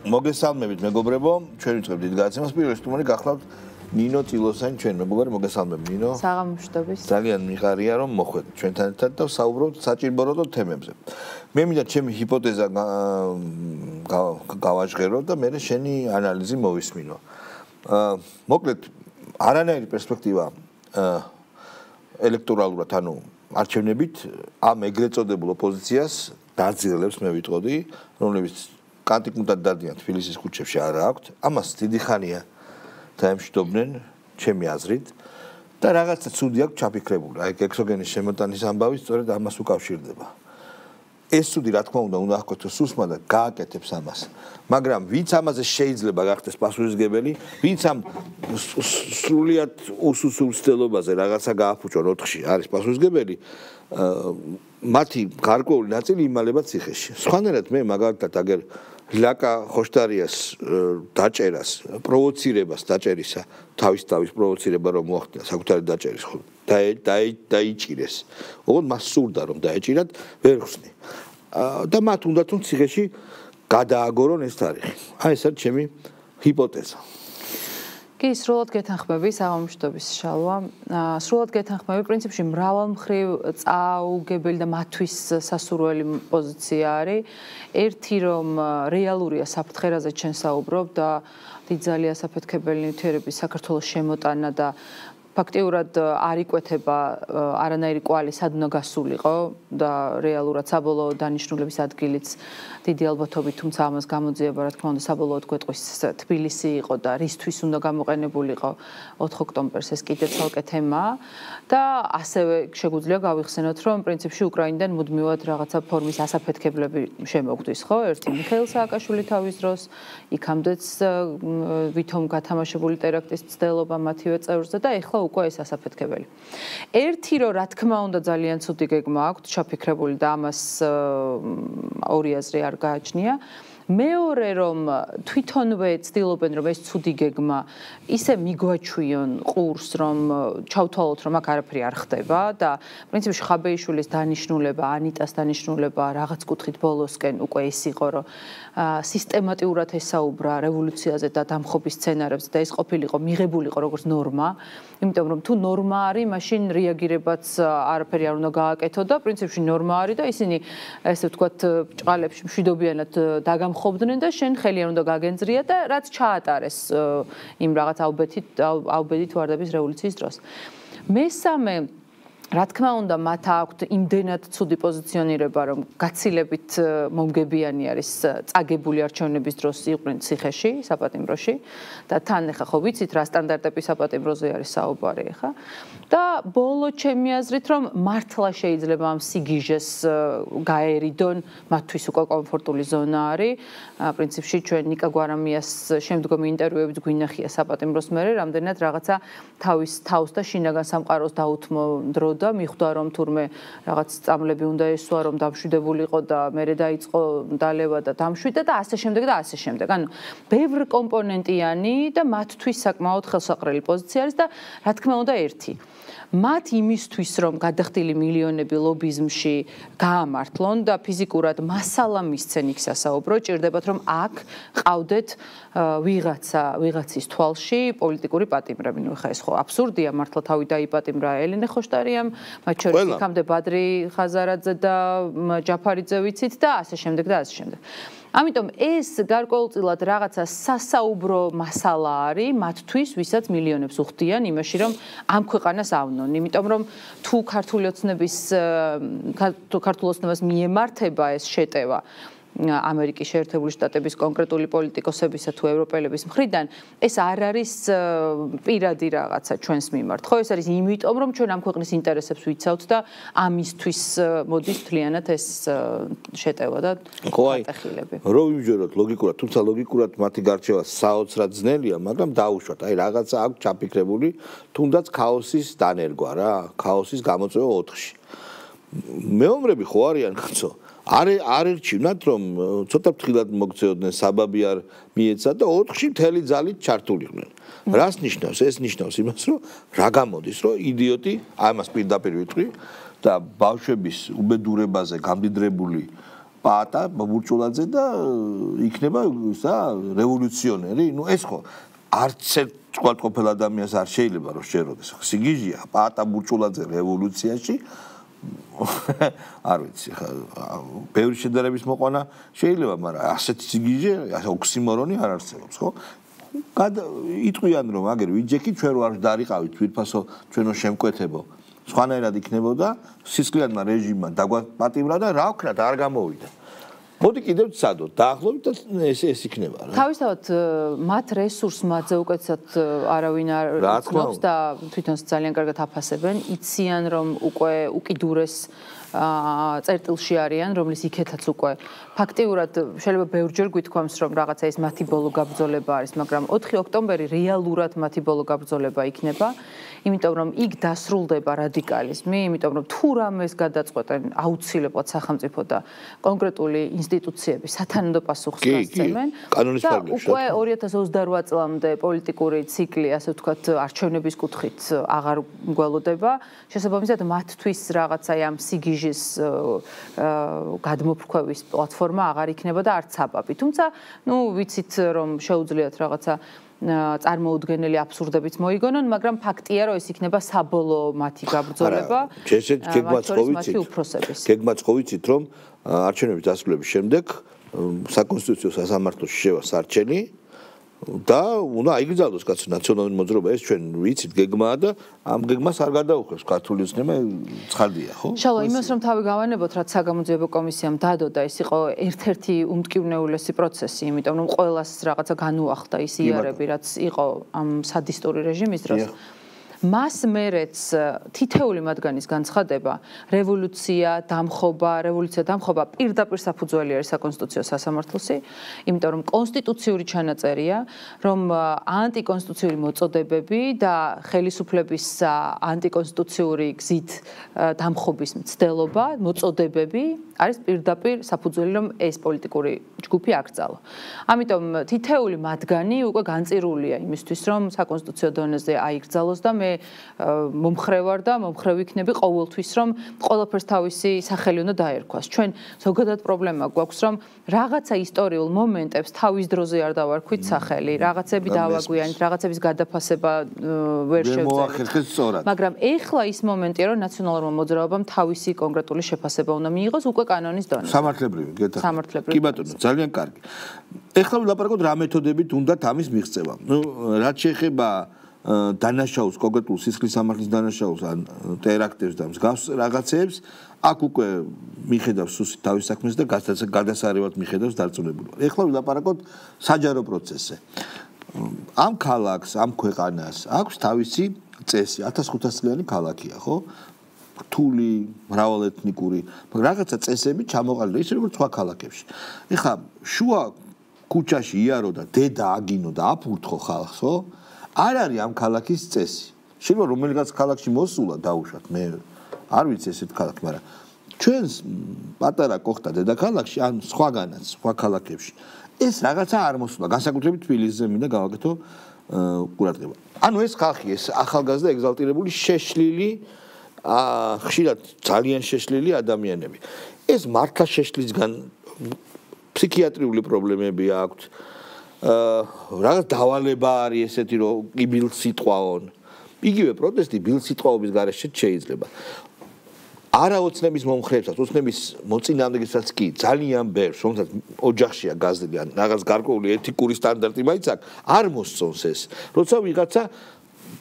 მოგესალმებით მეგობრებო, ჩვენ ვიწყებთ დიდ გადაცემას. პირველ სტუმარი გახლავთ ნინო წილოსანი, ჩვენ მეგობარი, მოგესალმებით ნინო. საღამოშტობის. ძალიან მიყარია რომ მოხვედით ჩვენთან ერთად და საუბრობთ საჭიროებო თემებზე. მე მინდა ჩემი ჰიპოთეზა გავაჟღერო და მე შენი ანალიზი მოვისმინო. მოკლედ არანაირი პერსპექტივა ელექტორალურად, ანუ არჩევნებით ამ ეგრეთ წოდებულ ოპოზიციას დაძილებს მე ვიტყოდი, რომლებიც კანტიკმუტად დადიან თბილისის ქუჩებში არა აქვთ, ამას დიდი ხანია დაემშვიდობდნენ ჩემი აზრით და რაღაცა ცუდი აქვს ჩაფიქრებული. აი ექსოგენის შემოტანის ამბავი სწორედ ამას უკავშირდება. ეს ცუდი რა თქმა უნდა აღკვეთოს სუსმა და გააკეთებს ამას. მაგრამ ვინც ამაზე შეიძლება გახდეს პასუხისმგებელი, ვინც ამ სრულიად უსუსულ ცდილობაზე რაღაცა გააფუჭონ 4-ში არის პასუხისმგებელი, მათი გარკვეული ნაწილი იმალება ციხეში. სხვანაირად მე მაგალითად აგერ ლაკა ხოშტარიას დაჭერას, პროვოცირებას დაჭერისა, თავის პროვოცირება რომ მოახდინა საკუთარი დაჭერის ხო დაიჭირეს. ოღონდ მას სურდა რომ დაეჭირათ, ვერ ხსნი. და მათ უნდა თუნ ციხეში გადააგორონ ეს თარიღი. აი ეს არის ჩემი ჰიპოთეზა. კი, სრულად გეთანხმები საღამოშტობის შალვა. სრულად გეთანხმები პრინციპში მრავალმხრივ წაუგებელი და მათთვის სასურველი პოზიცია არის. ერთი რომ რეალურია საფრთხერაზე ჩვენ საუბრობ და დიდძალი ასაფეთქებელი ნივთიერების საქართველოს შემოტანა და ფაქტიურად არ იკვეთება არანაირი კვალი სად უნდა გასულიყო და რეალურად საბოლოო დანიშნულების ადგილიც დიდი ალბათობით, თუმცა ამას გამოძიება რა თქმა უნდა საბოლოოდ გვეტყვის თბილისი იყო და რისთვის უნდა გამოყენებულიყო 4 ოქტომბერს ეს კიდე ცალკე თემაა და ასევე შეგვიძლია გავიხსენოთ რომ პრინციპში უკრაინიდან მუდმივად რაღაცა ფორმის ასაფეთქებლები შემოგვდის ხო ერთი მიხეილ სააკაშვილი თავის დროს იქამდეც ვითომ გათამაშებული ტერაქტის მცდელობა მათივე წევრზე და ეხლა უკვე ეს ასაფეთქებელი. ერთი რომ რა თქმა უნდა ძალიან ცუდი გეგმა აქვთ ჩაფიქრებული და ამას ორი აზრი არ გააჩნია. მეორე რომ თვითონვე ცდილობენ რომ ეს ცუდი გეგმა ისე მიგვაჩვიონ ყურს რომ ჩავთვალოთ რომ აქ არაფერი არ ხდება და პრინციპში ხაბეიშვილის დანიშნულება, ანიტას დანიშნულება რაღაც კუთხით ბოლოსკენ უკვე ის იყო რომ სისტემატიურად ესაუბრა რევოლუციაზე და დამხობის სცენარებზე და ეს ყოფილიყო მიღებულიყო როგორც ნორმა, იმიტომ რომ თუ ნორმა არის, მაშინ რეაგირებაც არაფერი არ უნდა გააკეთო და პრინციპში ნორმა არის და ისინი ესე ვთქვათ ბრჭყალებში მშვიდობიანად დაგამხობდნენ და შენ ხელი არ უნდა გაგენძრია და რაც ჩაატარეს იმ რაღაც ალბედით ვარდების რევოლუციის დროს. მესამე რა თქმა უნდა მათ აქვთ იმდენად ცუდი პოზიციონირება რომ გაცილებით მომგებიანი არის წაგებული არჩევნების დროს იყვნენ ციხეში, საპატიმროში და თან ახლა ხო ვიცით რა სტანდარტები საპატიმროზე არის საუბარი ახლა და ბოლო ჩემი აზრით რომ მართლა შეიძლება ამ სიგიჟეს გაერიდონ მათთვის უკვე კომფორტული ზონა არის პრინციპში ჩვენ ნიკა გვარამიას შემდგომი ინტერვიუებით გვინახია საპატიმროს მერე რამდენად რაღაცა თავის თავს და შინაგან სამყაროს დაუთმო დრო და მიხვდა რომ თურმე რაღაც წამლები უნდა ესვა რომ დამშვიდებულიყო და მერე დაიწყო დალევა და დამშვიდა და ასე შემდეგ და ასე შემდეგ. ანუ ბევრ კომპონენტიანი და მათთვის საკმაოდ ხელსაყრელი პოზიცია არის და რა თქმა უნდა ერთი მათ იმისთვის რომ გადახდილი მილიონები ლობიზმში გაამართლონ და ფიზიკურად მასალა მისცენ იქ სასაუბრო ჭირდებათ რომ აქ ყავდეთ ვიღაცის თვალში პოლიტიკური პატიმრები. ნუ ხა ეს ხო აბსურდია მართლა თავი დაიპატიმრა ელენე ხოშტარიამ, მათ შორის იქამდე ბადრი ხაზარაძე და ჯაფარიძე ვიცით და ასე შემდეგ და ასე შემდეგ. ამიტომ ეს გარკვეულწილად რაღაცა სასაუბრო მასალა არის მათთვის, ვისაც მილიონებს უხდიან იმაში, რომ ამ ქვეყანას ავნონ. იმიტომ რომ თუ ქართული ოცნებას მიემართება ეს შეტევა ამერიკის შეერთებული შტატების კონკრეტული პოლიტიკოსებისა თუ ევროპელების მხრიდან, ეს არ არის პირადი რაღაცა ჩვენს მიმართ. ხო, ეს არის იმიტომ, რომ ჩვენ ამ ქვეყნის ინტერესებს ვიცავთ და ამისთვის მოდის თლიანად ეს შეტევა და გატეხილები. რო ვიმჯეროთ ლოგიკურად, თუმცა ლოგიკურად მათი გარჩევა საოცრად ძნელია, მაგრამ დაუშვათ, აი რაღაცა აქვს ჩაფიქრებული, თუნდაც ქაოსის დანერგვა რა, ქაოსის გამოწვევა 4-ში. მეომრები ხო არიან კაცო? არ ერჩივნათ რომ ცოტა ფრთხილად მოგწეოდნენ საბაბი არ მიეცა და 4-ში მთელი ძალით ჩართულიყვნენ. რას ნიშნავს? ეს ნიშნავს იმას რომ რა გამოდის რომ იდიოტი ამას პირდაპირ ვიტყვი და ბავშვების უბედურებაზე გამდიდრებული პაატა ბურჭულაძე და იქნება რევოლუციონერი. ნუ ეს ხო არც ერთ წყალყოფილ ადამიანს არ შეიძლება რომ შეეროდეს. სიგიჟია პაატა ბურჭულაძე რევოლუციაში არ ვიცი ხა ბევრი შედარების მოყვანა შეიძლება, მაგრამ ასეთი სიგიჟე, ოქსიმორონი არ არსებობს, ხო? იტყვიან რომ აგერ ვიჯექი ჩვენ რო არ დარიყავით თვითფასო ჩვენო შემკვეთებო სხვანაირად იქნებოდა სისხლიანმა რეჟიმმა დაგვაპატიმრა და რა ვქნათ არ გამოვიდა. მოდი კიდევ ვცადოთ დაახლოებით და ეს იქნება რა. თავისთავად მათ რესურს მათზე უკეთესად არავინ არ იცნობს და თვითონს ძალიან კარგად აფასებენ. იციან რომ უკვე უკიდურეს წერტილში არიან, რომლის იქეთაც უკვე ფაქტიურად შეიძლება ბევრჯერ გვითქვამს რომ რაღაცა ეს მათი ბოლო გაბრძოლება არის, მაგრამ 4 ოქტომბერი რეალურად მათი ბოლო გაბრძოლება იქნება. იმიტომ რომ იქ დასრულდება რადიკალიზმი, იმიტომ რომ თუ რამეს გადაწყვეტენ აუცილებლად სახელმწიფო და კონკრეტული ინსტიტუციები სათანადო პასუხს გასცემენ. და უკვე 2028 წლამდე პოლიტიკური ციკლი, ასე ვთქვათ, არჩევნების კუთხით აღარ გველოდება. შესაბამისად, მათთვის რაღაცა ამ სიგიჟის გადმოფრქვევის პლატფორმა აღარ იქნება და არც საბაბი. თუმცა, ვიცით რომ შეუძლიათ რაღაცა წარმოუდგენელი აბსურდებიც მოიგონონ, მაგრამ ფაქტია რომ ეს იქნება საბოლოო მათი გაბრძოლება. გეგმაც ხო ვიცით რომ არჩევნების დასრულების შემდეგ საკონსტიტუციო სასამართლოში შევა სარჩენი და უნდა აიგრძალოს კაცო ნაციონალური მოძრაობა. ეს ჩვენ ვიცით გეგმაა და ამ გეგმას არ გადაუხევს ქართული ოცნება ცხადია, ხო? შალო, იმას რომ თავი გავანებოთ, რაც საგამოძიებო კომისიამ დადო და ეს იყო ერთ-ერთი უმტკივნეულესი პროცესი, იმიტომ რომ ყველას რაღაცა განუახდა ის იარები, რაც იყო ამ სადისტური რეჟიმის დროს. მას მერეც თითეული მათგანის განცხადება რევოლუცია დამხობა პირდაპირ საფუძველი არის საკონსტიტუციო სასამართლოსი, იმიტომ რომ კონსტიტუციური ჩანაწერია, რომ ანტიკონსტიტუციური მოწოდებები და ხელისუფლების ანტიკონსტიტუციური გზით დამხობის მცდელობა, მოწოდებები არის პირდაპირ საფუძველი, რომ ეს პოლიტიკური ჯგუფი აკრძალო. ამიტომ თითეული მათგანი უკვე განწირულია იმისთვის, რომ საკონსტიტუციო დონეზე აიგრძალოს და მე მომხრე ვარ და მომხრე ვიქნები ყოველთვის, რომ ყველაფერს თავისი სახელი უნდა დაერქვას. ჩვენ ზოგადად პრობლემა გვაქვს, რომ რაღაცა ისტორიულ მომენტებს თავის დროზე არ დავარქვით სახელი, რაღაცები დავაგვიანით, რაღაცების გადაფასება ვერ შევძლებთ. მაგრამ ეხლა ის მომენტია, რომ ნაციონალურმა მოძრაობამ თავისი კონკრეტული შეფასება უნდა მიიღოს უკვე კანონის დონეზე. სამართლებრივი, გეტყვით. კი ბატონო, ძალიან კარგი. ეხლა ვილაპარაკოთ რა მეთოდებით უნდათ ამის მიღწევა. რაც შეეხება დანაშაულს, კონკრეტულ სისხლის სამართლის დანაშაულს ან ტერაქტებს და მსგავს რაღაცებს, აქ უკვე მიხედავს სუსით თავის საქმეს და გადასარევად მიხედავს დარწმუნებულად. ეხლა ვილაპარაკოთ საჯარო პროცესზე. ამ ქალაქს, ამ ქვეყანას აქვს თავისი წესი, 1500 წლიანი ქალაქია, ხო? რთული, მრავალეთნიკური, მაგრამ რაღაცა წესები ჩამოყალიბდა, ისე როგორც სხვა ქალაქებში. ეხლა შუა ქუჩაში იარო და დედა აგინო და აფურთხო ხალხს, ხო? არ არის ამ ქალაქის წესი. შეიძლება რომელიღაც ქალაქში მოსულა დაუშვათ, მე არ ვიცი ესეთ ქალაქი, მაგრამ ჩვენს პატარა კოხტა დედაქალაქში, ან სხვაგანაც, სხვა ქალაქებში, ეს რაღაცა არ მოსულა, განსაკუთრებით თბილისზე მინდა გავაკეთო ყურადღება. ანუ ეს ხალხი, ეს ახალგაზრდა ეგზალტირებული, შეშლილი, ხშირად ძალიან შეშლილი ადამიანები. ეს მართლა შეშლისგან ფსიქიატრიული პრობლემები აქვთ. რაღაც დავალება არის ესეთი რომ იბილსიტყვაონ. იგივე პროტესტი ბილსიტყვაობის გარეშე შეიძლება. არაოცნების მომხრეებსაც, ოცნების მოწინააღმდეგესაც კი ძალიან ბევრს, რომელსაც ოჯახშია გაზრდილი ან რაღაც გარკვეული ეთიკური სტანდარტი მაინც აქვს, არ მოსწონს ეს. როცა ვიღაცა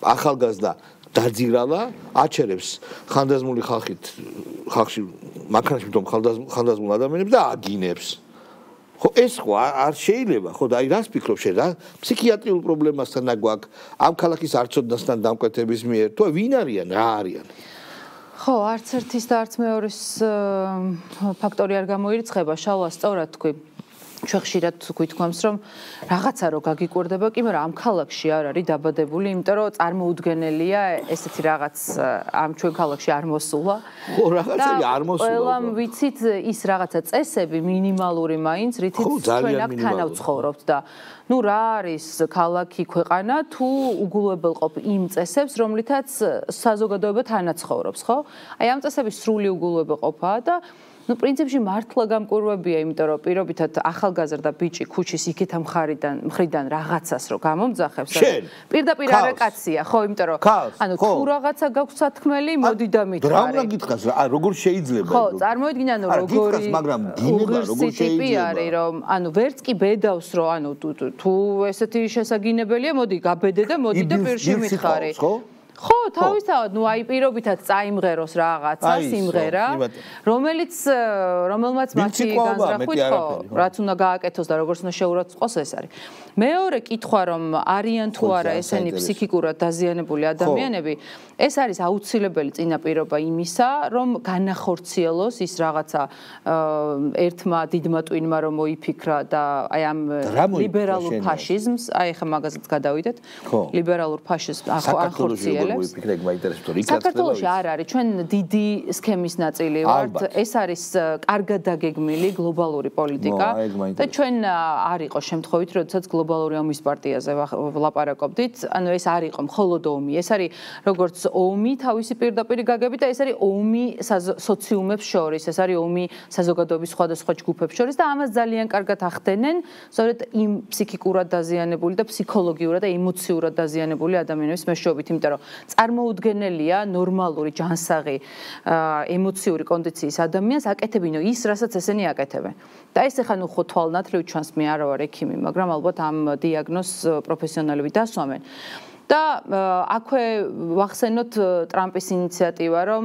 ახალგაზრდა დაძირალა, აჩერებს ხანდაზმული ხალხში მანქანაში თვითონ ხანდაზმულ ადამიანებს და აგინებს. ხო ეს ხო არ შეიძლება, ხო და აი რას ფიქრობ შენ რა? ფსიქიატრიულ პრობლემასთან აგვაქვს, ამ ქალაქის არცოდნასთან დამკვეთების მიერ, თუ ვინ არიან, რა არიან? ხო, არც ერთის და არც მეორის ფაქტორი არ გამოირიცხება, შალვა სწორად თქვი. ჩვენ ხშირად გვითქვამს, რომ რაღაცა რო გაგიკვირდება კი, მაგრამ ამ ქალაქში არ არის დაბადებული, იმიტომ რომ წარმოუდგენელია ესეთი რაღაც ამ ჩვენ ქალაქში არ მოსულა. ხო, რაღაცები არ მოსულა. ყველამ ვიცით ის რაღაცა წესები მინიმალური მაინც, რითიც ჩვენ აქ თანავცხოვრობთ და ნუ რა არის ქალაქი, ქვეყანა თუ უგულებელყოფ იმ წესებს, რომლითაც საზოგადოება თანაცხოვრობს, ხო? აი ამ წესების სრული უგულებელყოფაა და ნუ პრინციპში მართლა გამკურვებია, იმიტომ რომ პირობითად ახალგაზრდა ბიჭი ქუჩის იქეთა მხრიდან რაღაცას რო გამომძახებს, პირდაპირ არა კაცია, ხო, იმიტომ რომ ანუ თუ რაღაცა გაქვს სათქმელი, მოდი და მითხარი. რა უნდა გითხრას, როგორ შეიძლება? ხო, წარმოვიდგინე, ანუ როგორი მაგრამ გინება როგორ შეიძლება? რომ ანუ ვერც კი ბედავს, რომ ანუ თუ ესეთი შესაგინებელია, მოდი გაბედე და მოდი და პირში მითხარი. ხო, თავისთავად, ნუ აი პირობითად წაიმღეროს რაღაცა, სიმღერა, რომელმაც მათი განზრახვით ხო, რაც უნდა გააკეთოს და როგორც უნდა შეურაცხყოფოს ეს არის. მეორე კითხვა, რომ არიან თუ არა ესენი ფსიქიკურად დაზიანებული ადამიანები, ეს არის აუცილებელი წინაპირობა იმისა, რომ განახორციელოს ის რაღაცა ერთმა დიდმა ტვინმა რომ მოიფიქრა და აი ამ ლიბერალურ ფაშიზმს, აი ახლა მაგაზეც გადავიდეთ, ლიბერალურ ფაშიზმს ახორციელებს. საქართველოში არ არის, ჩვენ დიდი სქემის ნაწილი ვართ, ეს არის კარგად დაგეგმილი გლობალური პოლიტიკა და ჩვენ არ იყო შემთხვევით, როდესაც გლობალური ომის პარტიაზე ვლაპარაკობდით, ანუ ეს არ იყო მხოლოდ ომი, ეს არის როგორც ომი თავისი პირდაპირი გაგებით და ეს არის ომი სოციუმებს შორის, ეს არის ომი საზოგადოების სხვადასხვა ჯგუფებს შორის და ამას ძალიან კარგად ახდენენ სწორედ იმ ფსიქიკურად დაზიანებული და ფსიქოლოგიურად და ემოციურად დაზიანებული ადამიანების მეშვეობით, იმიტომ რომ წარმოუდგენელია ნორმალური ჯანსაღი ემოციური კონდიციის ადამიანს აკეთებინო ის, რასაც ესენი აკეთებენ. და ეს ახლა ნუ ხო თვალნათლივ ჩვენს მე არ ვარ ექიმი, მაგრამ ალბათ ამ დიაგნოზს პროფესიონალები დასვამენ. და აქვე ვახსენოთ ტრამპის ინიციატივა, რომ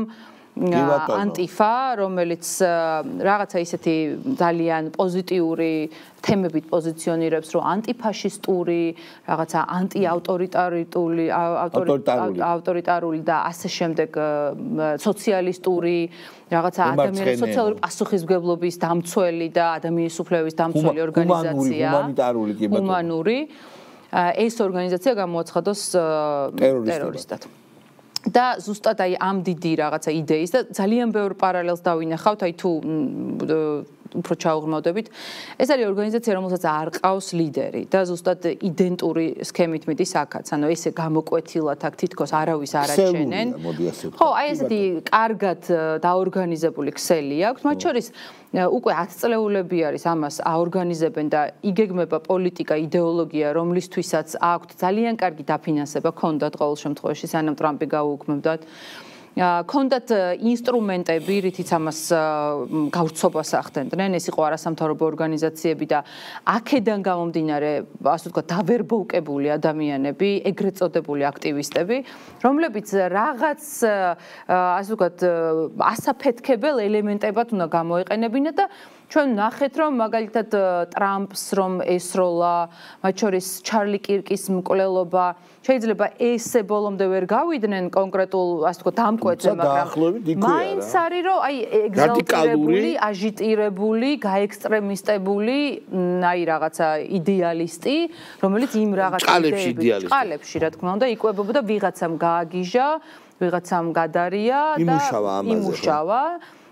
ანტიფა, რომელიც რაღაცა ისეთი ძალიან პოზიტიური თემებით პოზიციონირებს, რომ ანტიფაშისტური, რაღაცა ანტიავტორიტარული და ასე შემდეგ სოციალისტური, რაღაცა ადამიანის სოციალური პასუხისმგებლობის დამცველი და ადამიანის უფლებების დამცველი ორგანიზაცია, ჰუმანური, ეს ორგანიზაცია გამოაცხადოს ტერორისტად. და ზუსტად აი ამ დიდი რაღაცა იდეის და ძალიან ბევრ პარალელს დავინახავთ, აი თუ უფრო ჩაუღრმავდებით. ეს არის ორგანიზაცია, რომელსაც არ ყავს ლიდერი და ზუსტად იდენტური სქემით მიდის აქაც. ანუ ესე გამოკვეთილად აქ თითქოს არავის არ აჩენენ. ხო, აი ესეთი კარგად დაორგანიზებული ქსელი აქვს, მათ შორის უკვე 10 წლეულები არის ამას აორგანიზებენ და იგეგმება პოლიტიკა, იდეოლოგია, რომლისთვისაც აქვთ ძალიან კარგი დაფინანსება ქონდათ ყოველ შემთხვევაში, სანამ ტრამპი გაუუქმებდათ. ქონდათ ინსტრუმენტები, რითიც ამას გავრცობას ახდენდნენ, ეს იყო არასამთავრობო ორგანიზაციები და აქედან გამომდინარე, ასე ვთქვათ, დავერბოვკებული ადამიანები, ეგრეთ წოდებული აქტივისტები, რომლებიც რაღაც ასე ვთქვათ, ასაფეთქებელ ელემენტებად უნდა გამოეყენებინათ და ჩვენ ნახეთ, რომ მაგალითად ტრამპს რომ ესროლა, მათ შორის ჩარლი კირკის მკვლელობა, შეიძლება ესე ბოლომდე ვერ გავიდნენ კონკრეტულ, ასე ვთქვათ, დამკვეთზე, მაგრამ მაინც არის, რომ აი ეგზალტირებული, აჟიტირებული, გაექსტრემისტებული, აი რაღაცა იდეალისტი, რომელიც იმ რაღაც იდეების წყალებში, რა თქმა უნდა, იკვებებოდა და ვიღაცამ გააგიჟა, ვიღაცამ გადარია და იმუშავა.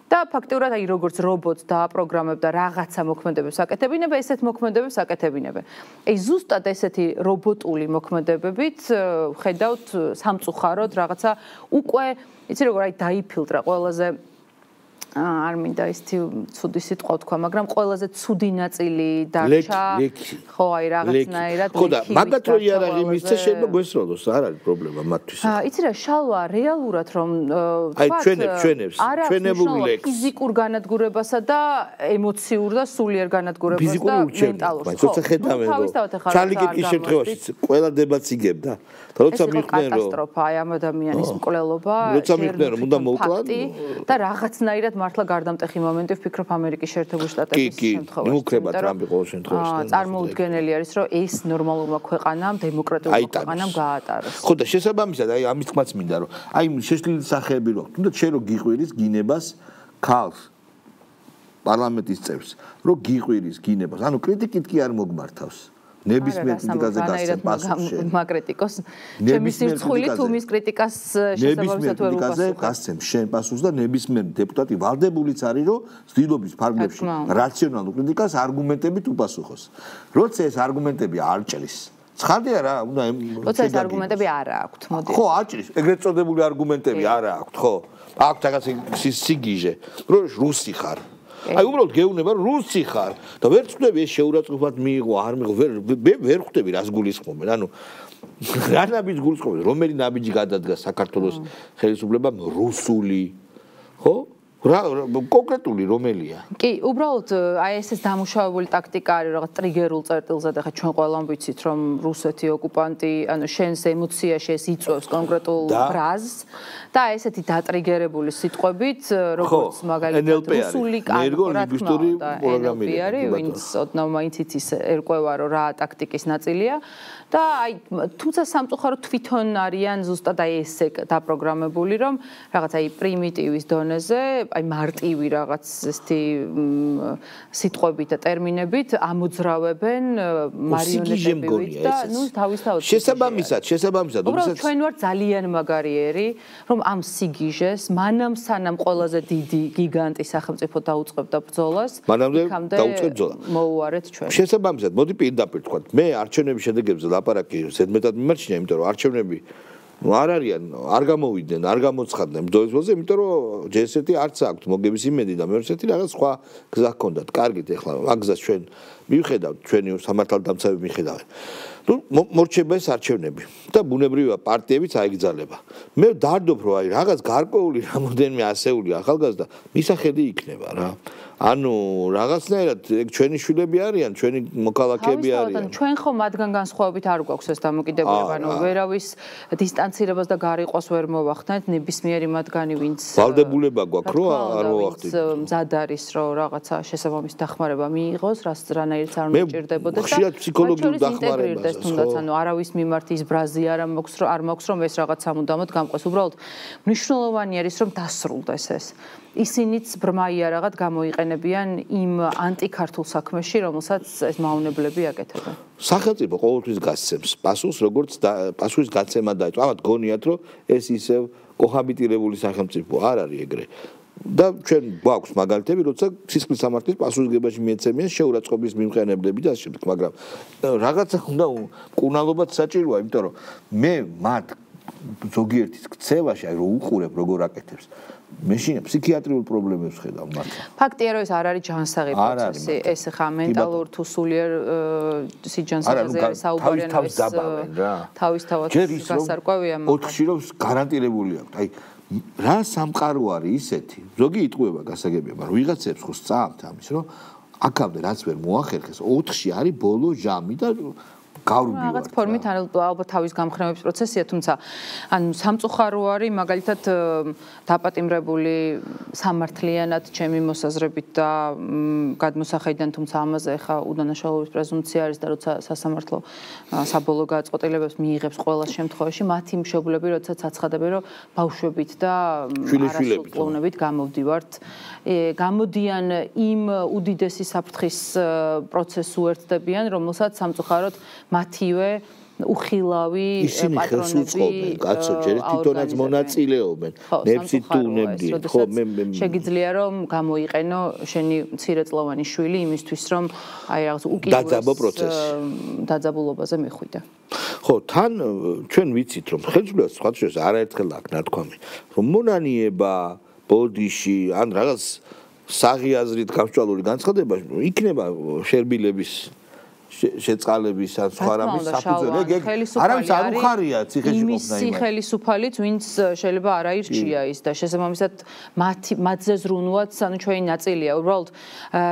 და ფაქტიურად აი როგორც რობოტს დააპროგრამებდა რაღაცა მოქმედებებს აკეთებინება, ესეთ მოქმედებებს აკეთებინებენ. აი ზუსტად ესეთი რობოტული მოქმედებებით ხედავთ სამწუხაროდ რაღაცა უკვე იცი როგორ აი დაიფილტრა ყველაზე არ მინდა ის ცუდი სიტყვა თქვა, მაგრამ ყველაზე ცუდი ნაწილი დარჩა. ხო, აი რაღაცნაირად ხო და მაგათ რო იარაღი მისცე შეიძლება გვესროლოს, არ არის პრობლემა მათთვის. იცი რა, შალვა რეალურად რომ აი ჩვენებულ ლექს ფიზიკურ განადგურებასა და ემოციურ და სულიერ განადგურებას და მენტალურ. ხო, ჩარლი კირკის შემთხვევაში ყველა დებატს იგებდა. როცა მიხვდნენ რომ კატასტროფა აი ამ ადამიანის მკვლელობა, როცა მიხვდნენ რომ უნდა მოვკლან და რაღაცნაირად მართლა გარდამტეხი მომენტი ვფიქრობ ამერიკის შეერთებული შტატების შემთხვევაში. კი, მუქრება ტრამპი ყოველ შემთხვევაში. წარმოუდგენელი არის, რომ ეს ნორმალურმა ქვეყანამ, დემოკრატიულმა ქვეყანამ გაატაროს. ხო და შესაბამისად, აი ამის თქმაც მინდა, რომ აი შეშლილი სახეები რო, თუნდაც შენ რო გიყვირის გინებას ქალს პარლამენტის წევრს, რო გიყვირის გინებას, ანუ კრიტიკით კი არ მოგმართავს. ნებისმიერ კრიტიკაზე გასცემ პასუხს. მაკრიტიკოს ჩემი სირცხვილი თუ მის კრიტიკას შესაბამისად ვერ უპასუხებ. გასცემ შენ პასუხს და ნებისმიერ დეპუტატი ვალდებულიც არის რომ ძილობის ფარგლებში რაციონალურ კრიტიკას არგუმენტებით უპასუხოს. როცა ეს არგუმენტები არ ჭრის ცხადია რა, უნდა როცა ეს არგუმენტები არ აქვთ, მოდი. ხო, არ ჭრის, ეგრეთ წოდებული არგუმენტები არ აქვთ, ხო. აქვთ რაღაც სიგიჟე, რომ რუსი ხარ. აი უბრალოდ გეუბნება რომ რუსი ხარ და ვერ ხვდები ეს შეურაცხყოფად მიიღო არ მიიღო ვერ ხვდები რას გულისხმობენ ანუ რა ნაბიჯს გულისხმობენ რომელი ნაბიჯი გადადგა საქართველოს ხელისუფლებამ რუსული ხო კონკრეტული რომელია? კი, უბრალოდ აი ეს დამუშავებული ტაქტიკა არის რაღაც ტრიგერულ წერტილზე და ხა ჩვენ ყველამ ვიცით რომ რუსეთი ოკუპანტი, ანუ შენს ემოციაში ეს იწვევს კონკრეტულ ბრაზს და ესეთი დატრიგერებული სიტყვებით, როგორც მაგალითად რუსული ლინგვისტური პროგრამირება არის, ვინც ოდნავ მაინც იცის ერკვევა რომ რა ტაქტიკის ნაწილია და აი თუმცა სამწუხაროდ თვითონ არიან ზუსტად აი ესე დაპროგრამებული რომ რაღაც აი პრიმიტივის დონეზე აი მარტივი რაღაც ესეთი სიტყვებით და ტერმინებით ამოძრავებენ მარიონეტებით და ნუ თავისთავად შესაბამისად უბრალოდ ჩვენ ვართ ძალიან მაგარიერი რომ ამ სიგიჟეს მანამ სანამ ყველაზე დიდი გიგანტი სახელმწიფო დაუწყებდა ბრძოლას მანამდე დაუწყებ ბრძოლა მოუარეთ ჩვენ შესაბამისად მოდი პირდაპირ თქვა მე არჩევნების შედეგებზე ლაპარაკი ზედმეტად მიმარჩნია იმიტომ რომ არჩევნები არ არიან, არ გამოვიდნენ, არ გამოცხადდნენ ბრძოლის ბოლოზე, იმიტომ რომ ჯერ-ერთი არც აქვთ მოგების იმედი და მეორე-ერთი რაღაც სხვა გზა ჰქონდათ. კარგით, ეხლა მაგ გზას ჩვენ მივხედავთ, ჩვენი სამართალდამცავები მიხედავენ. ნუ მორჩება ეს არჩევნები და ბუნებრივია პარტიებიც აიგზალება. მე დავდობ რომ აი რაღაც გარკვეული რამოდენიმე ასეული ახალგაზრდა მისახედი იქნება რა. ანუ რაღაცნაირად ეგ ჩვენი შვილები არიან, ჩვენი მოქალაქეები არიან. ჩვენ ხო მათგან განსხვავებით არ გვაქვს ეს დამოკიდებულება, ანუ ვერავის დისტანცირებას და გარიყვას ვერ მოვახდნით, ნებისმიერი მათგანი ვინც ვალდებულება გვაქვს რომ არ მოვახდით. მზად არის რომ რაღაცა შესაბამის დახმარება მიიღოს, რანაირიც არ მიჭირდებოდა და ხშირად ფსიქოლოგიურ დახმარებას თუნდაც ანუ არავის მიმართ ის ბრაზი არ მაქვს რომ ეს რაღაც სამუდამოდ გამყვეს. უბრალოდ მნიშვნელოვანი არის რომ დასრულდეს ეს. ისინიც ბრმა იარაღად გამოიყენებიან იმ ანტიქართულ საქმეში, რომელსაც ეს მავნებლები აკეთებენ. სახელმწიფო ყოველთვის გასცემს პასუხს, როგორც პასუხის გაცემა დაიწყო. ამათ გონიათ რომ ეს ისევ კოჰაბიტირებული სახელმწიფო არ არის ეგრე. და ჩვენ გვაქვს მაგალითები, როცა სისხლის სამართლის პასუხისგებაში მიეცემიან შეურაცხყოფის მიმყენებლები და ასე შემდეგ, მაგრამ რაღაცა უნდა მკურნალობაც საჭიროა, იმიტომ რომ მე მათ ზოგიერთის ქცევაში აი რო უყურებ როგორ აკეთებს მე შინა ფსიქიატრიულ პრობლემებს ხედავ მართლა. ფაქტია რომ ეს არ არის ჯანსაღი პროცესი, ეს ხა მენტალურ თუ სულიერ სიჯანსაღეზე არის საუბარი ანუ ეს თავისთავად გასარკვევია მაგრამ 4-ში რომ გარანტირებული აქვს. აი რა სამყარო არის ისეთი, ზოგი იტყუება გასაგებია, მაგრამ ვიღაცებს ხო სწამთ ამის, რომ აქამდე რაც ვერ მოახერხეს, 4-ში არის ბოლო ჟამი და გავრბივარ. რაღაც ფორმით ალბათ თავის გამხრემების პროცესია, თუმცა ანუ სამწუხარო არის მაგალითად დაპატიმრებული სამართლიანად ჩემი მოსაზრებით და გადმოსახედიდან, თუმცა ამაზე ხა უდანაშაულობის პრეზუმპცია არის და როცა სასამართლო საბოლოო გადაწყვეტილებებს მიიღებს ყველა შემთხვევაში, მათი მშობლები როდესაც აცხადებენ, რომ ბავშვებით და არასრულწლოვნებით გამოვდივართ, გამოდიან იმ უდიდესი საფრთხის პროცესს უერთდებიან, რომელსაც სამწუხაროდ მათივე უხილავი პატრონები კაცო ჯერ თვითონაც მონაწილეობენ ნებსით თუ უნებდიან ხო მე შეგიძლია რომ გამოიყენო შენი მცირეწლოვანი შვილი იმისთვის რომ აი რაღაც უკიდურეს დაძაბულობაზე მიხვიდე ხო თან ჩვენ ვიცით რომ ხელისუფლებას სხვა შეს არაერთხელ აქვს ნათქვამი რომ მონანიება ბოდიში ან რაღაც საღი აზრით გამსჭვალული განცხადება იქნება შერბილების შეწყალების ან სხვა რამის საფუძველი ეგ არავის არ უხარია ციხეში ყოფნა იმას იმის ხელისუფალიც ვინც შეიძლება არ აირჩია ის და შესაბამისად მათზე ზრუნვაც ანუ ჩვენი ნაწილია უბრალოდ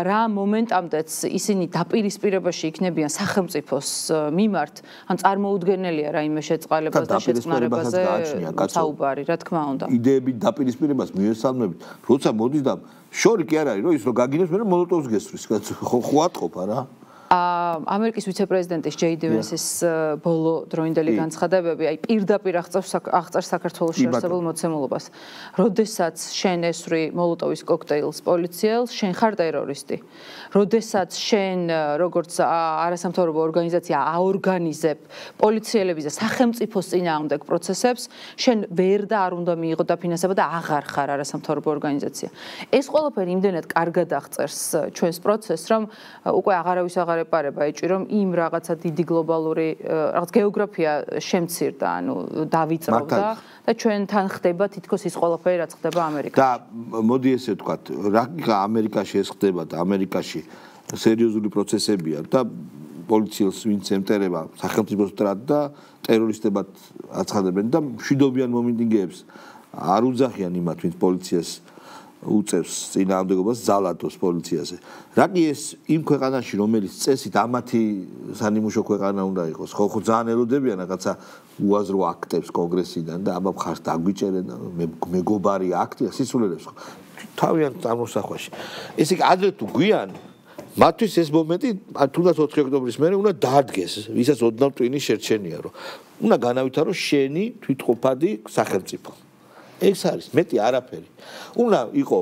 რა მომენტამდეც ისინი დაპირისპირებაში იქნებიან სახელმწიფოს მიმართ ან წარმოუდგენელია რაიმე შეწყალებას და შეწყნარებაზე საუბარი რა თქმა უნდა იდეებით დაპირისპირებას მიესალმებით როცა მოდის და შორი კი არ არის რომ ის რო გაგინებს მე მოლოტოვს გესვრის ხო ატყობ არა ამერიკის ვიცე-პრეზიდენტის ჯეი დევენსის ბოლო დროინდელი განცხადებები, აი პირდაპირ აღწერს საქართველოს არსებულ მოცემულობას. როდესაც შენ ესვრი მოლოტოვის კოქტეილს პოლიციელს, შენ ხარ ტერორისტი. როდესაც შენ როგორც არასამთავრობო ორგანიზაცია აორგანიზებ პოლიციელების და სახელმწიფოს წინააღმდეგ პროცესებს, შენ ვერ და არ უნდა მიიღო დაფინანსება და აღარ ხარ არასამთავრობო ორგანიზაცია. ეს ყველაფერი იმდენად კარგად აღწერს ჩვენს პროცესს, რომ უკვე აღარავის აღარ ეპარება ეჭვი, რომ იმ რაღაცა დიდი გლობალური რაღაც გეოგრაფია შემცირდა, ანუ დავიწროვდა და ჩვენთან ხდება თითქოს ის ყველაფერი, რაც ხდება ამერიკაში. და მოდი ესე ვთქვათ, რა ამერიკაში ეს ხდება და ამერიკაში სერიოზული პროცესებია და პოლიციელს ვინც ემტერება სახელმწიფო სტრატ და ტერორისტებად აცხადებენ და მშვიდობიან მომიტინგეებს არ უძახიან იმათ, ვინც პოლიციას უწევს წინააღმდეგობას ზალატოს პოლიციაზე. რა კი ეს იმ ქვეყანაში, რომელიც წესით ამათი სანიმუშო ქვეყანა უნდა იყოს, ხო ძალიან ელოდებიან რაღაცა უაზრო აქტებს კონგრესიდან და აბა მხარს დაგვიჭერენ მეგობარი აქტია სისულელებს ხო. თავიანთ წარმოსახვაში. ესე იგი ადრე თუ გვიან მათთვის ეს მომენტი თუნდაც 4 ოქტომბრის მერე უნდა დაადგეს, ვისაც ოდნავ ტვინი შერჩენია, რომ უნდა განავითარო შენი თვითყოფადი სახელმწიფო. ეს არის მეტი არაფერი. უნდა იყო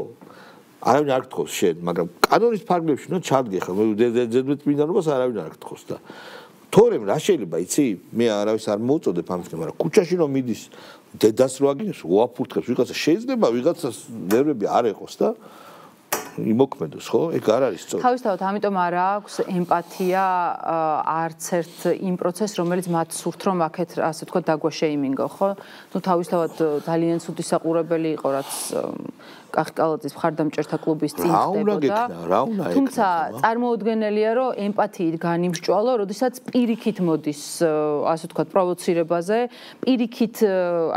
არავინ არ გთხოვს შენ, მაგრამ კანონის ფარგლებში უნდა ჩადგე ხო, ზედმეტბინდანობას არავინ არ გთხოვს და თორემ რა შეიძლება იცი? მე არავის არ მოუწოდებ ამის, მაგრამ ქუჩაში რომ მიდის დედას რო აგინებს, უაფურთხებს ვიღაცა, შეიძლება ვიღაცას ნერვები არ ეყოს და იმოქმედოს, ხო? ეგ არ არის სწორი. თავისთავად, ამიტომ არ აქვს ემპათია არც ერთ იმ პროცესს, რომელიც მათ სურთ, რომ აქეთ, ასე ვთქვათ, დაგვაშეიმინგო, ხო? ნუ თავისთავად ძალიან ცუდი საყურებელი იყო, რაც კახკალაძის მხარდამჭერთა კლუბის წინ ხდებოდა. თუმცა წარმოუდგენელია, რომ ემპათიით განიმსჭვალო, როდესაც პირიქით მოდის, ასე ვთქვათ, პროვოცირებაზე, პირიქით,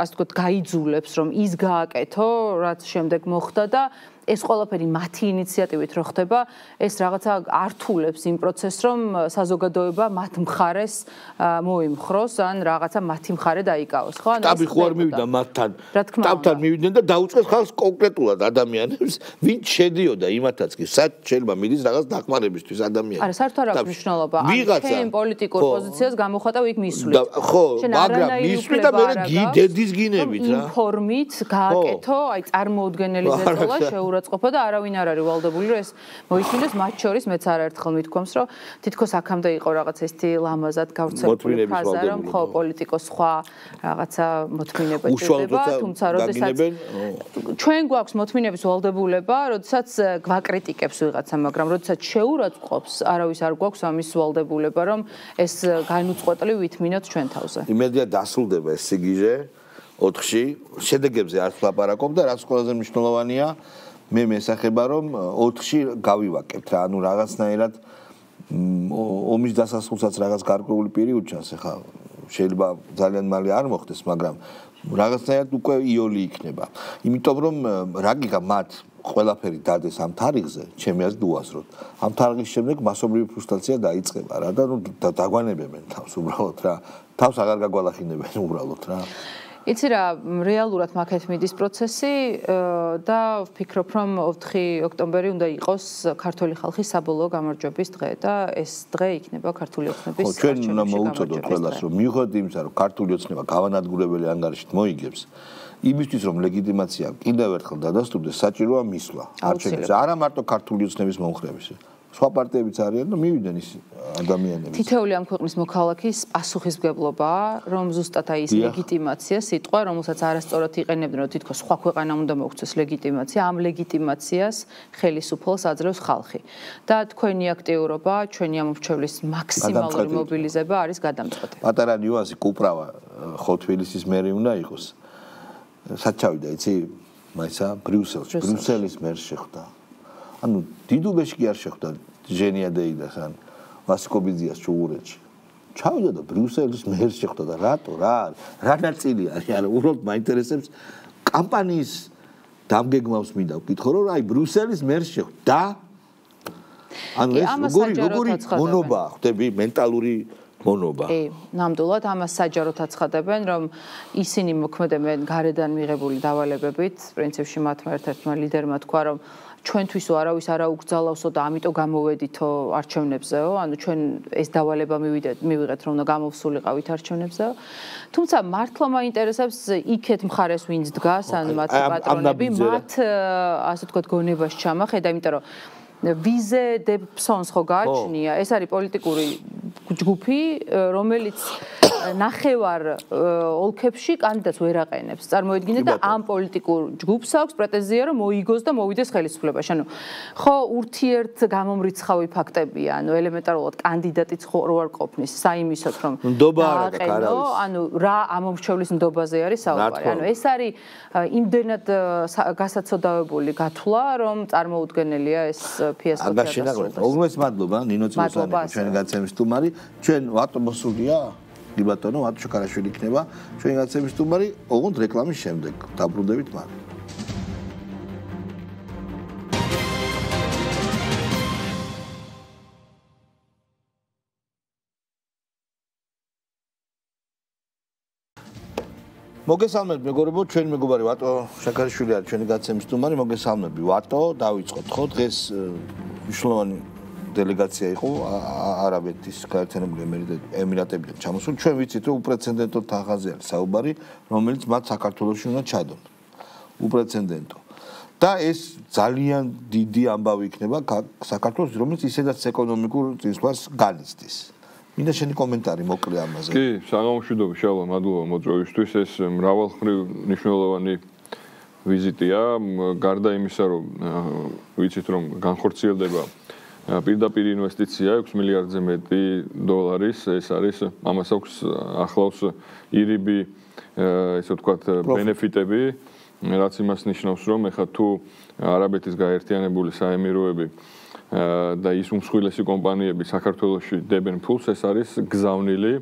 ასე ვთქვათ, გაიძულებს, რომ ის გააკეთო, რაც შემდეგ მოხდა და ეს ყველაფერი მათი ინიციატივით რო ხდება, ეს რაღაცა ართულებს იმ პროცესს, რომ საზოგადოება მათ მხარეს მოიმხროს, ან რაღაცა მათი მხარე დაიკავოს, ხო? შტაბი ხო არ მივიდა მათთან. შტაბთან მივიდნენ და დაუწყეს ხალხს კონკრეტულად ადამიანებს, ვინც შედიოდა იმათაც კი, სად შეიძლება მიდის რაღაც დახმარებისთვის ადამიანს. არა, საერთოდ არ აქვს მნიშვნელობა. ან პოლიტიკურ პოზიციას გამოხატავ იქ მისვლით. ხო, მაგრამ მისვლით და მე დედის გინებით რა. ინფორმით გააკეთო, აი წარმოუდგენელი ზეწოლა შეურაცხყოფა და არავინ არ არის ვალდებული, რომ ეს მოისმინოს, მათ შორის მეც არაერთხელ მithქვამს, რომ თითქოს აქამდე იყო რაღაც ესეთი ლამაზად გავრცელებული ფრაზა, რომ ხო პოლიტიკოს სხვა რაღაცა მოთმინება ჭირდება, თუმცა როდესაც ჩვენ გვაქვს მოთმინების ვალდებულება, როდესაც გვაკრიტიკებს ვიღაცა, მაგრამ როდესაც შეურაცხყოფს, არავის არ გვაქვს ამის ვალდებულება, რომ ეს განუწყვეტლივ ვითმინოთ ჩვენ თავზე. იმედია დასრულდება ეს სიგიჟე 4-ში, შედეგებზე არც ლაპარაკობ და რაც ყველაზე მნიშვნელოვანია მე მესახება რომ 4-ში გავივაკებთ რა, ანუ რაღაცნაირად ომის დასასრულსაც რაღაც გარკვეული პირი უჩანს, ახლა შეიძლება ძალიან მალე არ მოხდეს, მაგრამ რაღაცნაირად უკვე იოლი იქნება. იმიტომ რომ რა გიგა მათ ყველაფერი დადეს ამ თარიღზე, ჩემი აზრით უაზროდ. ამ თარიღის შემდეგ მასობრივი ფრუსტრაცია დაიწყება რა და დაგვანებებენ თავს უბრალოდ რა. თავს აღარ გაგვალახინებენ უბრალოდ რა. იცი რა, რეალურად მაქეთ მიდის პროცესი და ვფიქრობ, რომ 4 ოქტომბერი უნდა იყოს ქართული ხალხის საბოლოო გამარჯვების დღე და ეს დღე იქნება ქართული ოცნების არჩევნებში. ჩვენ უნდა მოუწოდოთ ყველას, რომ მიუხედავად იმისა, რომ ქართული ოცნება გავანადგურებელი ანგარიშით მოიგებს, იმისთვის რომ ლეგიტიმაცია კიდევ ერთხელ დადასტურდეს, საჭიროა მისვლა არჩევნებში. არა მარტო ქართული ოცნების მომხრეების. სხვა პარტიებიც არიან და მივიდნენ ის ადამიანები. თითოეული ამ ქვეყნის მოქალაქის პასუხისმგებლობაა, რომ ზუსტად აი ის ლეგიტიმაცია სიტყვა, რომელსაც არასწორად იყენებდნენ, რომ თითქოს სხვა ქვეყანამ უნდა მოგვცეს ლეგიტიმაცია, ამ ლეგიტიმაციას ხელისუფლებას აძლევს ხალხი. და თქვენი აქტიურობა, ჩვენი ამომრჩევლის მაქსიმალური მობილიზება არის გადამწყვეტი. პატარა ნიუანსი კუპრავა ხო თბილისის მერი უნდა იყოს. სად ჩავიდა, იცი? მაისა ბრიუსელში, ბრიუსელის მერს შეხვდა. ანუ დიდუბეში კი არ შეხვდა ჟენიადეიდას ან ვასკობიძიას ჩუღურეთში. ჩავიდა და ბრიუსელის მერს შეხვდა და რატო რა ნაწილი არის? არა, უბრალოდ მაინტერესებს კამპანიის დამგეგმავს მინდა ვკითხო, რომ აი ბრიუსელის მერს შეხვდა და ანუ ეს როგორი მონობა ხდები მენტალური მონობა. ნამდვილად ამას საჯაროდ აცხადებენ, რომ ისინი მოქმედებენ გარედან მიღებული დავალებებით, პრინციპში მათმა ერთ-ერთმა ლიდერმა თქვა, რომ ჩვენთვის არავის არ აუგზავნოსო და ამიტომ გამოვედითო არჩევნებზეო, ანუ ჩვენ ეს დავალება მივიღეთ, რომ უნდა გამოვსულიყავით არჩევნებზეო. თუმცა მართლა მაინტერესებს იქეთ მხარეს ვინც დგას, ანუ მათი პატრონები, მათ ასე ვთქვათ გონებას ჩამახედა, იმიტომ რომ ვიზე დე ფსონს ხო გააჩნია, ეს არის პოლიტიკური ჯგუფი, რომელიც ნახევარ ოლქებში კანდიდატს ვერ აყენებს. წარმოიდგინეთ და ამ პოლიტიკურ ჯგუფს აქვს პრეტენზია რომ მოიგოს და მოვიდეს ხელისუფლებაში. ანუ ხო ურთიერთ გამომრიცხავი ფაქტებია, ანუ ელემენტარულად კანდიდატიც ხო არ ყოფნის საიმისოდ რომ დააყენო, ანუ რა ამომრჩევლის ნდობაზე არის საუბარი. ანუ ეს არის იმდენად გასაცოდავებული გათვლა, რომ წარმოუდგენელია ეს ფიასკო. ოგნეს მადლობა ნინო წილოსანი ჩვენი გაცემის სტუმარი. ჩვენ ვატო მოსულია? კი ბატონო, ვატო შოქარაშვილი იქნება ჩვენი გაცემის სტუმარი, ოღონდ რეკლამის შემდეგ. დაბრუნდებით მალე. მოგესალმებით მეგობრებო, ჩვენი მეგობარი ვატო შაქარიშვილი არის ჩვენი გაცემის სტუმარი. მოგესალმებით ვატო, დავიწყოთ ხო დღეს მნიშვნელოვანი დელეგაცია იყო არაბეთის გაერთიანებული ემირატებიდან ჩამოსული. ჩვენ ვიცით რომ უპრეცედენტო თაღაზე არის საუბარი, რომელიც მათ საქართველოში უნდა ჩადონ. უპრეცედენტო. და ეს ძალიან დიდი ამბავი იქნება საქართველოს, რომელიც ისედაც ეკონომიკურ წინსვლას განიცდის. მინდა შენი კომენტარი მოკლე ამაზე. კი, საღამოშვიდობა, შალვა, მადლობა მოწვევისთვის. ეს მრავალმხრივ მნიშვნელოვანი ვიზიტია, გარდა იმისა, რომ ვიცით რომ განხორციელდება პირდაპირ ინვესტიცია 6 მილიარდზე მეტი დოლარის, ეს არის ამას აქვს ახლავს ირიბი ესე ვთქვათ ბენეფიტები, რაც იმას ნიშნავს, რომ ეხლა თუ არაბეთის გაერთიანებული საემიროები და ის უმსხვილესი კომპანიები საქართველოში დებენ ფულს, ეს არის გზავნილი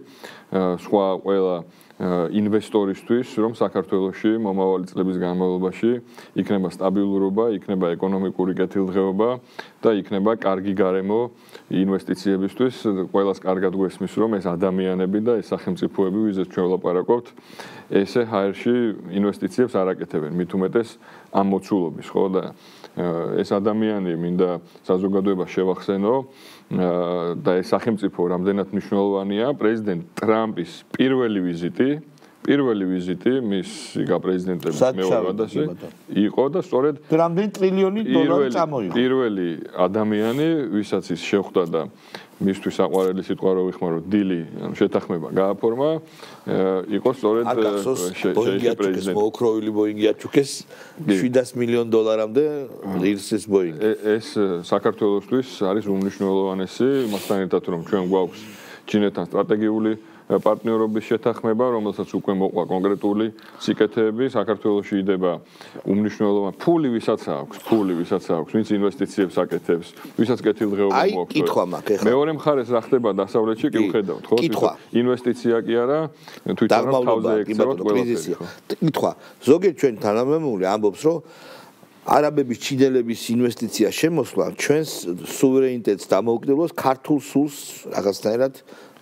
სხვა ყველა ინვესტორისთვის, რომ საქართველოში მომავალი წლების განმავლობაში იქნება სტაბილურობა, იქნება ეკონომიკური კეთილდღეობა და იქნება კარგი გარემო ინვესტიციებისთვის. ყველას კარგად გვესმის, რომ ეს ადამიანები და ეს სახელმწიფოები, ვიზეთ ჩვენ ვლაპარაკობთ, ესე ჰაერში ინვესტიციებს არ აკეთებენ, მით უმეტეს ამ მოცულობის, ხო და ეს ადამიანი მინდა საზოგადოებას შევახსენო და ეს სახელმწიფო რამდენად მნიშვნელოვანია. პრეზიდენტ ტრამპის პირველი ვიზიტი მის პრეზიდენტების მეორე ვადაში იყო და სწორედ რამდენი ტრილიონი დოლარი წამოიღო. პირველი ადამიანი, ვისაც ის შეხვდა და მისთვის საყვარელი სიტყვა რო ვიხმარო, დილი, ანუ შეთანხმება გააფორმა, იყო სწორედ პრეზიდენტი. მოოქროვილი ბოინგი აჩუქეს 700 მილიონ დოლარამდე ღირს ეს ბოინგი. ეს საქართველოსთვის არის უმნიშვნელოვანესი, მასთან ერთად რომ ჩვენ გვაქვს ჩინეთთან სტრატეგიული პარტნიორობის შეთანხმება, რომელსაც უკვე მოყვა კონკრეტული სიკეთეები, საქართველოში იდება უმნიშვნელოვანი ფული, ვისაც აქვს, ვინც ინვესტიციებს აკეთებს, ვისაც კეთილდღეობა მოაქვს. აი, კითხვა მაქვს ეხლა. მეორე მხარეს რა ხდება დასავლეთში, კი ვხედავთ, ხო? ინვესტიცია კი არა, თვითონ თავზე ექცევა ყველაფერი. კითხვა, ზოგიერთ ჩვენ თანამემამული ამბობს, რომ არაბების ჩინელების ინვესტიცია შემოსვლა ჩვენს სუვერენიტეტს დამოუკიდებლობას ქართულ სულს რაღაცნაირად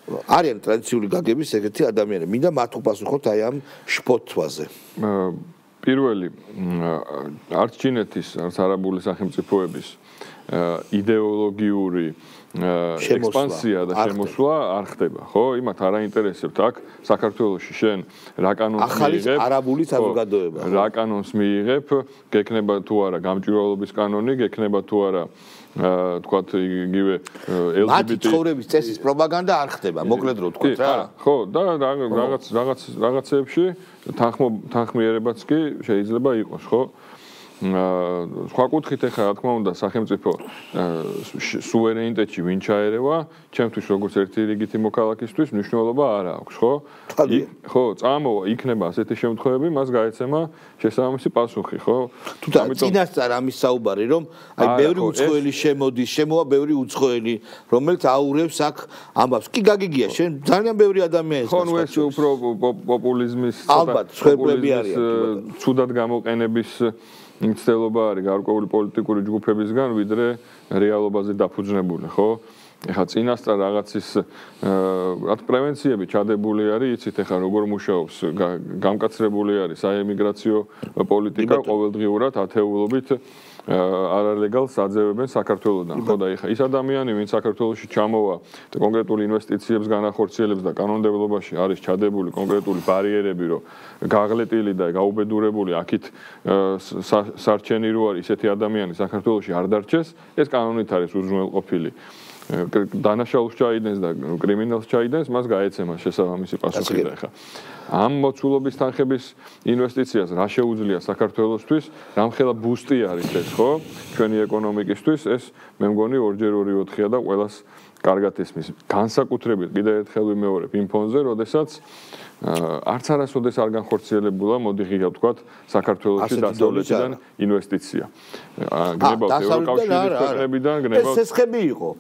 არიან ტრადიციული გაგების ეგეთი ადამიანები. მინდა მათ უპასუხოთ აი ამ შფოთვაზე. პირველი არც ჩინეთის, არც არაბული სახელმწიფოების იდეოლოგიური ექსპანსია და შემოსვლა არ ხდება, ხო? იმათ არ აინტერესებთ აქ საქართველოში შენ რა კანონს მიიღებ? ახალი არაბული საზოგადოება. რა კანონს მიიღებ? გექნება თუ არა გამჭვირვალობის კანონი, გექნება თუ არა თქვათ იგივე LGBT მათი ცხოვრების წესის პროპაგანდა არ ხდება, მოკლედ რო ვთქვათ რა. ხო, და რაღაცეებში თანხმიერებაც კი შეიძლება იყოს, ხო? სხვა კუთხით ეხლა რა თქმა უნდა სახელმწიფო სუვერენიტეტში ვინ ჩაერევა, ჩემთვის როგორც ერთი რიგითი მოქალაქისთვის მნიშვნელობა არ აქვს, ხო? ხო, წამოვა იქნება ასეთი შემთხვევები, მას გაეცემა შესაბამისი პასუხი, ხო? წინასწარ ამის საუბარი, რომ აი ბევრი უცხოელი შემოდის, შემოვა ბევრი უცხოელი, რომელიც აურევს აქ ამბავს. კი გაგიგია, შენ ძალიან ბევრი ადამიანი ხო, ნუ ეს უფრო პოპულიზმის ალბათ სხეულები არიან. ცუდად გამოყენების მცდელობა არის გარკვეული პოლიტიკური ჯგუფებისგან, ვიდრე რეალობაზე დაფუძნებული, ხო? ეხლა წინასწარ რაღაცის რა პრევენციები ჩადებული არის, იცით ეხლა როგორ მუშაობს, გამკაცრებული არის საემიგრაციო პოლიტიკა ყოველდღიურად ათეულობით არალეგალს აძევებენ საქართველოდან. ხო და ეხლა ის ადამიანი, ვინც საქართველოში ჩამოვა და კონკრეტული ინვესტიციებს განახორციელებს და კანონმდებლობაში არის ჩადებული კონკრეტული ბარიერები, რომ გაღლეტილი და გაუბედურებული აქით სარჩენი რო არის ისეთი ადამიანი საქართველოში არ დარჩეს, ეს კანონით არის უზრუნველყოფილი. დანაშაულს ჩაიდენს და კრიმინალს ჩაიდენს, მას გაეცემა შესაბამისი პასუხი და ხა. ამ მოცულობის თანხების ინვესტიციას რა შეუძლია საქართველოსთვის, რამხელა ბუსტი არის ეს, ხო? ჩვენი ეკონომიკისთვის ეს მე მგონი 2.4-4-ია და ყველას კარგად ისმის. განსაკუთრებით კიდევ ერთხელ ვიმეორებ იმ ფონზე, როდესაც არც არასოდეს არ განხორციელებულა, მოდი ღია ვთქვათ, საქართველოში დასავლეთიდან ინვესტიცია. გნებავთ ევროკავშირის ქვეყნებიდან, გნებავთ. ეს ხები იყო.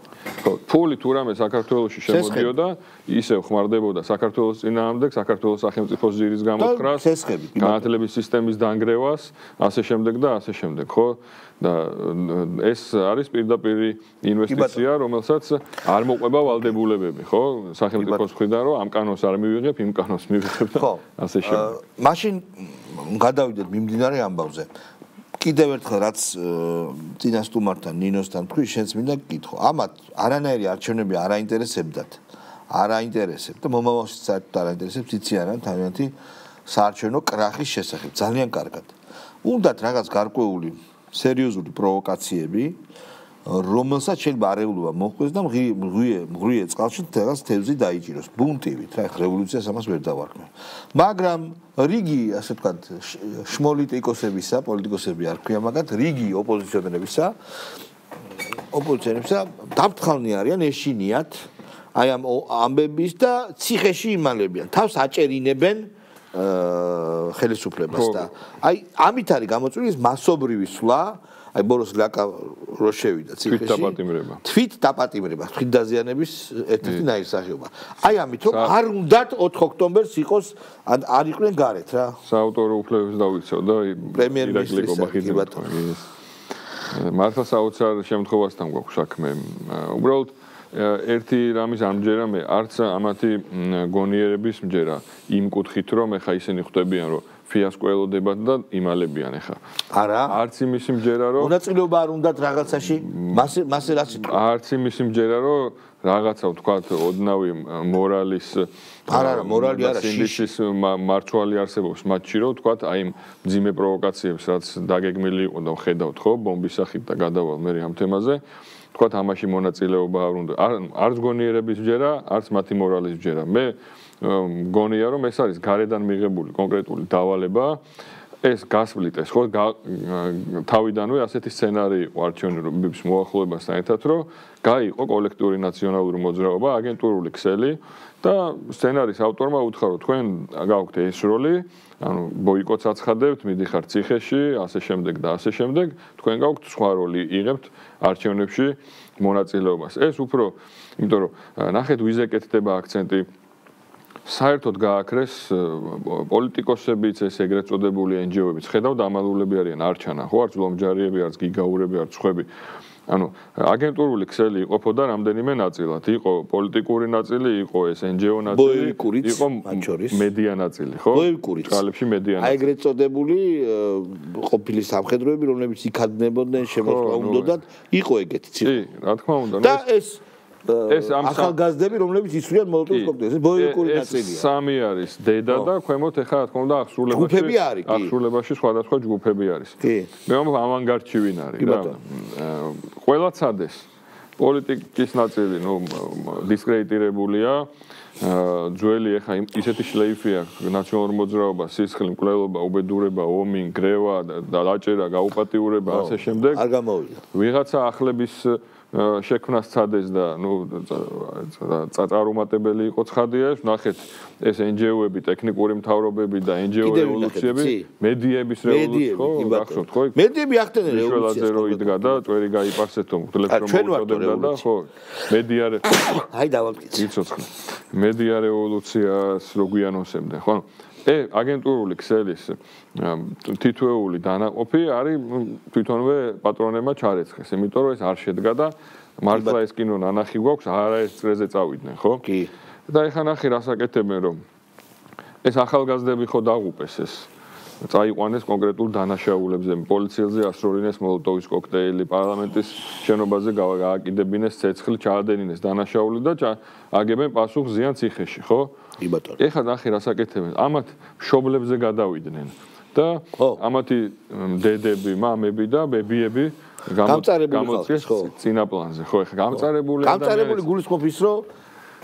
ხო, ფული თუ რამე საქართველოში შემოდიოდა, ისევ ხმარდებოდა საქართველოს წინააღმდეგ, საქართველოს სახელმწიფოს ძირის გამოთხრას, განათლების სისტემის დანგრევას, ასე შემდეგ და ასე შემდეგ, ხო? და ეს არის პირდაპირი ინვესტიცია, რომელსაც არ მოყვება ვალდებულებები, ხო? სახელმწიფოს მხრიდან რომ ამ კანონს არ მივიღებ, იმ კანონს მივიღებ და ასე შემდეგ. მაშინ გადავიდეთ მიმდინარე ამბავზე. კიდევ ერთხელ რაც წინასტუმართან ნინოსთან თქვი, შენც მინდა გკითხო. ამათ არანაირი არჩევნები არ აინტერესებდათ. არ აინტერესებდა, მომავალში საერთოდ არ აინტერესებს, იციან თავიანთი საარჩევნო კრახის შესახებ, ძალიან კარგად. უნდათ რაღაც გარკვეული სერიოზული პროვოკაციები, რომელსაც შეიძლება არეულობა მოხდეს და მღვიე წყალში რაღაც თევზი დაიჭიროს. ბუნტივით, რა ხ რევოლუციას ამას ვერ დავარქმევ. მაგრამ რიგი, ასე ვთქვათ, შმოლიტიკოსებისა, პოლიტიკოსები არ ქვია მაგათ, რიგი ოპოზიციონერებისა დამთხალნი არიან, ეშინიათ აი ამ ამბების და ციხეში იმალებიან. თავს აჭერინებენ ხელისუფლებას და აი ამით არის გამოწვეული ეს მასობრივი სვლა, აი ბოროს ლაკა რო შევიდა ციხეში. თვით დაპატიმრება, თვით დაზიანების ერთ-ერთი ნაირსახეობა. აი ამით რომ არ უნდათ 4 ოქტომბერს იყოს არ იყვნენ გარეთ რა. საავტორო უფლებებს დავიცავ და პრემიერ-მინისტრის მართლა საოცარ შემთხვევასთან გვაქვს საქმე. უბრალოდ ერთი რამის ამჯერა მე არც ამათი გონიერების მჯერა იმ კუთხით რომ ეხა ისინი ხვდებიან რომ ფიასკო ელოდებათ და იმალებიან ეხა. არა. არც იმისი მჯერა რომ მონაწილეობა არ უნდათ რაღაცაში, მასე რაც იტყვა. არც იმისი მჯერა რომ რაღაცა ვთქვათ ოდნავი მორალის მორალი არა, სინდისის მარცვალი არსებობს მათში რომ ვთქვათ აი იმ მძიმე პროვოკაციებს რაც დაგეგმილი იყო და ხედავთ ხო ბომბის სახით და გადავალ მე ამ თემაზე თქვათ ამაში მონაწილეობა არ უნდა არც გონიერების მჯერა, არც მათი მორალის მჯერა. მე მგონია რომ ეს არის გარედან მიღებული კონკრეტული დავალება, ეს გასვლიტეს ხო თავიდანვე ასეთი სცენარი იყო არჩევნების მოახლოებასთან ერთად, რომ გაიყო კოლექტიური ნაციონალური მოძრაობა, აგენტურული ქსელი და სცენარის ავტორმა უთხრა რომ თქვენ გაქვთ ეს როლი, ანუ ბოიკოტს აცხადებთ, მიდიხართ ციხეში, ასე შემდეგ და ასე შემდეგ, თქვენ გაქვთ სხვა როლი, იღებთ არჩევნებში მონაწილეობას. ეს უფრო, იმიტომ რომ ნახეთ ვიზე კეთდება აქცენტი საერთოდ გააქრეს პოლიტიკოსებიც, ეს ეგრეთ წოდებული NGO-ებიც, ხედავთ ამალულები არიან, არ ჩანა, ხო, არც ლომჯარიები, არც გიგაურები, არც ხვები. ანუ აგენტურული ქსელი იყოფოდა რამდენიმე ნაწილად. იყო პოლიტიკური ნაწილი, იყო ეს NGO ნაწილი, იყო მედია ნაწილი, ხო? ჭალებში მედია ნაწილი. აი ეგრეთ წოდებული ყოფილი სამხედროები, რომლებიც იქადნებოდნენ, შემოსვლა უნდათ, იყო ეგეთი ციხე. კი, რა თქმა უნდა. და ეს ახალგაზრდები, რომლებიც ისვრიან მოლოტოვის კოქტეილს, ეს ბოევიკური ნაწილია. ეს სამი არის დედა და ქვემოთ ეხლა რა თქმა უნდა აღსრულებაში სხვადასხვა ჯგუფები არის. მე ვამბობ ავანგარდში ვინ არის რა. ყველა ცადეს პოლიტიკის ნაწილი, ნუ დისკრედიტირებულია. ძველი ეხა ისეთი შლეიფი აქვს ნაციონალურ მოძრაობას, სისხლი, მკვლელობა, უბედურება, ომი, გრევა და დაჭერა, გაუპატიურება, ასე შემდეგ. არ გამოვიდა. ვიღაცა ახლების შექმნას ცადეს და ნუ წარუმატებელი იყო ცხადია ეს ნახეთ ეს NGO-ები, ტექნიკური მთავრობები და NGO რევოლუციები, მედიების რევოლუცია, ხო, გახსოვთ, ხო? მედიები ახდენენ რევოლუციას რო იდგა და წვერი გაიპარსეთო, მგლებს რომ მოუწოდებდა და ხო, მედია აი დავამტკიცე. იცოცხლე. მედია რევოლუციას რო გვიანოსებდნენ, ხო? აგენტურული ქსელის თითოეული დანაყოფი არის თვითონვე პატრონებმა ჩარეცხეს, იმიტომ რომ ეს არ შედგა და მართლა ეს კინო ნანახი გვაქვს, არაერთ წრეზე წავიდნენ, ხო? კი. და ეხლა ნახე რასაკეთებენ, რომ ეს ახალგაზრდები ხო დაღუპეს ეს. წაიყვანეს კონკრეტულ დანაშაულებზე, პოლიციელზე ასროლინეს მოლოტოვის კოქტეილი, პარლამენტის შენობაზე გააკიდებინეს ცეცხლი, ჩაადენინეს დანაშაული და აგებენ პასუხს ზიან ციხეში, ხო? კი ბატონო. ეხლა ნახე რასაკეთებენ, ამათ მშობლებზე გადავიდნენ. და ამათი დედები, მამები და ბებიები გამწარებული წინა პლანზე. ხო, ეხლა გამწარებული გულისხმობ ის, რომ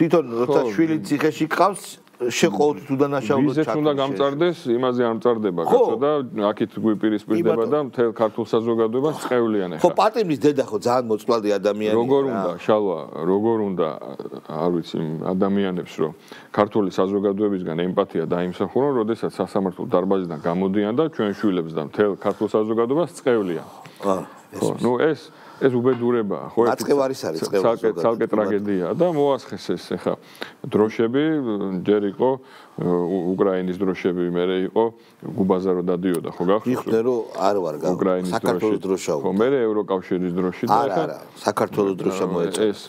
თვითონ როცა შვილი ციხეში ყავს შეყოთ თუ დანაშაულოდ ჩაკეთდეს. ვიზეთ უნდა გამწარდეს, იმაზე არ მწარდება, კაცო და აქეთ გვიპირისპირდება და მთელ ქართულ საზოგადოებას წევლიან ეხლა. ხო, პატიმის დედა ხო ძალიან მოწყვლადი ადამიანია. როგორ უნდა, შალვა, როგორ უნდა, არ ვიცი, ადამიანებს რომ ქართული საზოგადოებისგან ემპათია დაიმსახურონ, როდესაც სასამართლო დარბაზიდან გამოდიან და ჩვენ შვილებს და მთელ ქართულ საზოგადოებას წევლიან. ხო, ნუ ეს უბედურებაა, ხო? აწყევარის არის წევრი. ცალკე ტრაგედიაა და მოასხეს ეს ახლა დროშები, ჯერ იყო უკრაინის დროშები, მერე იყო გუბაზარო დადიოდა, ხო გახსოვს? იხდე რომ არ ვარ უკრაინის საქართველოს დროშა. ხო, მერე ევროკავშირის დროში და ახლა არა, საქართველოს დროშა მოეწონა. ეს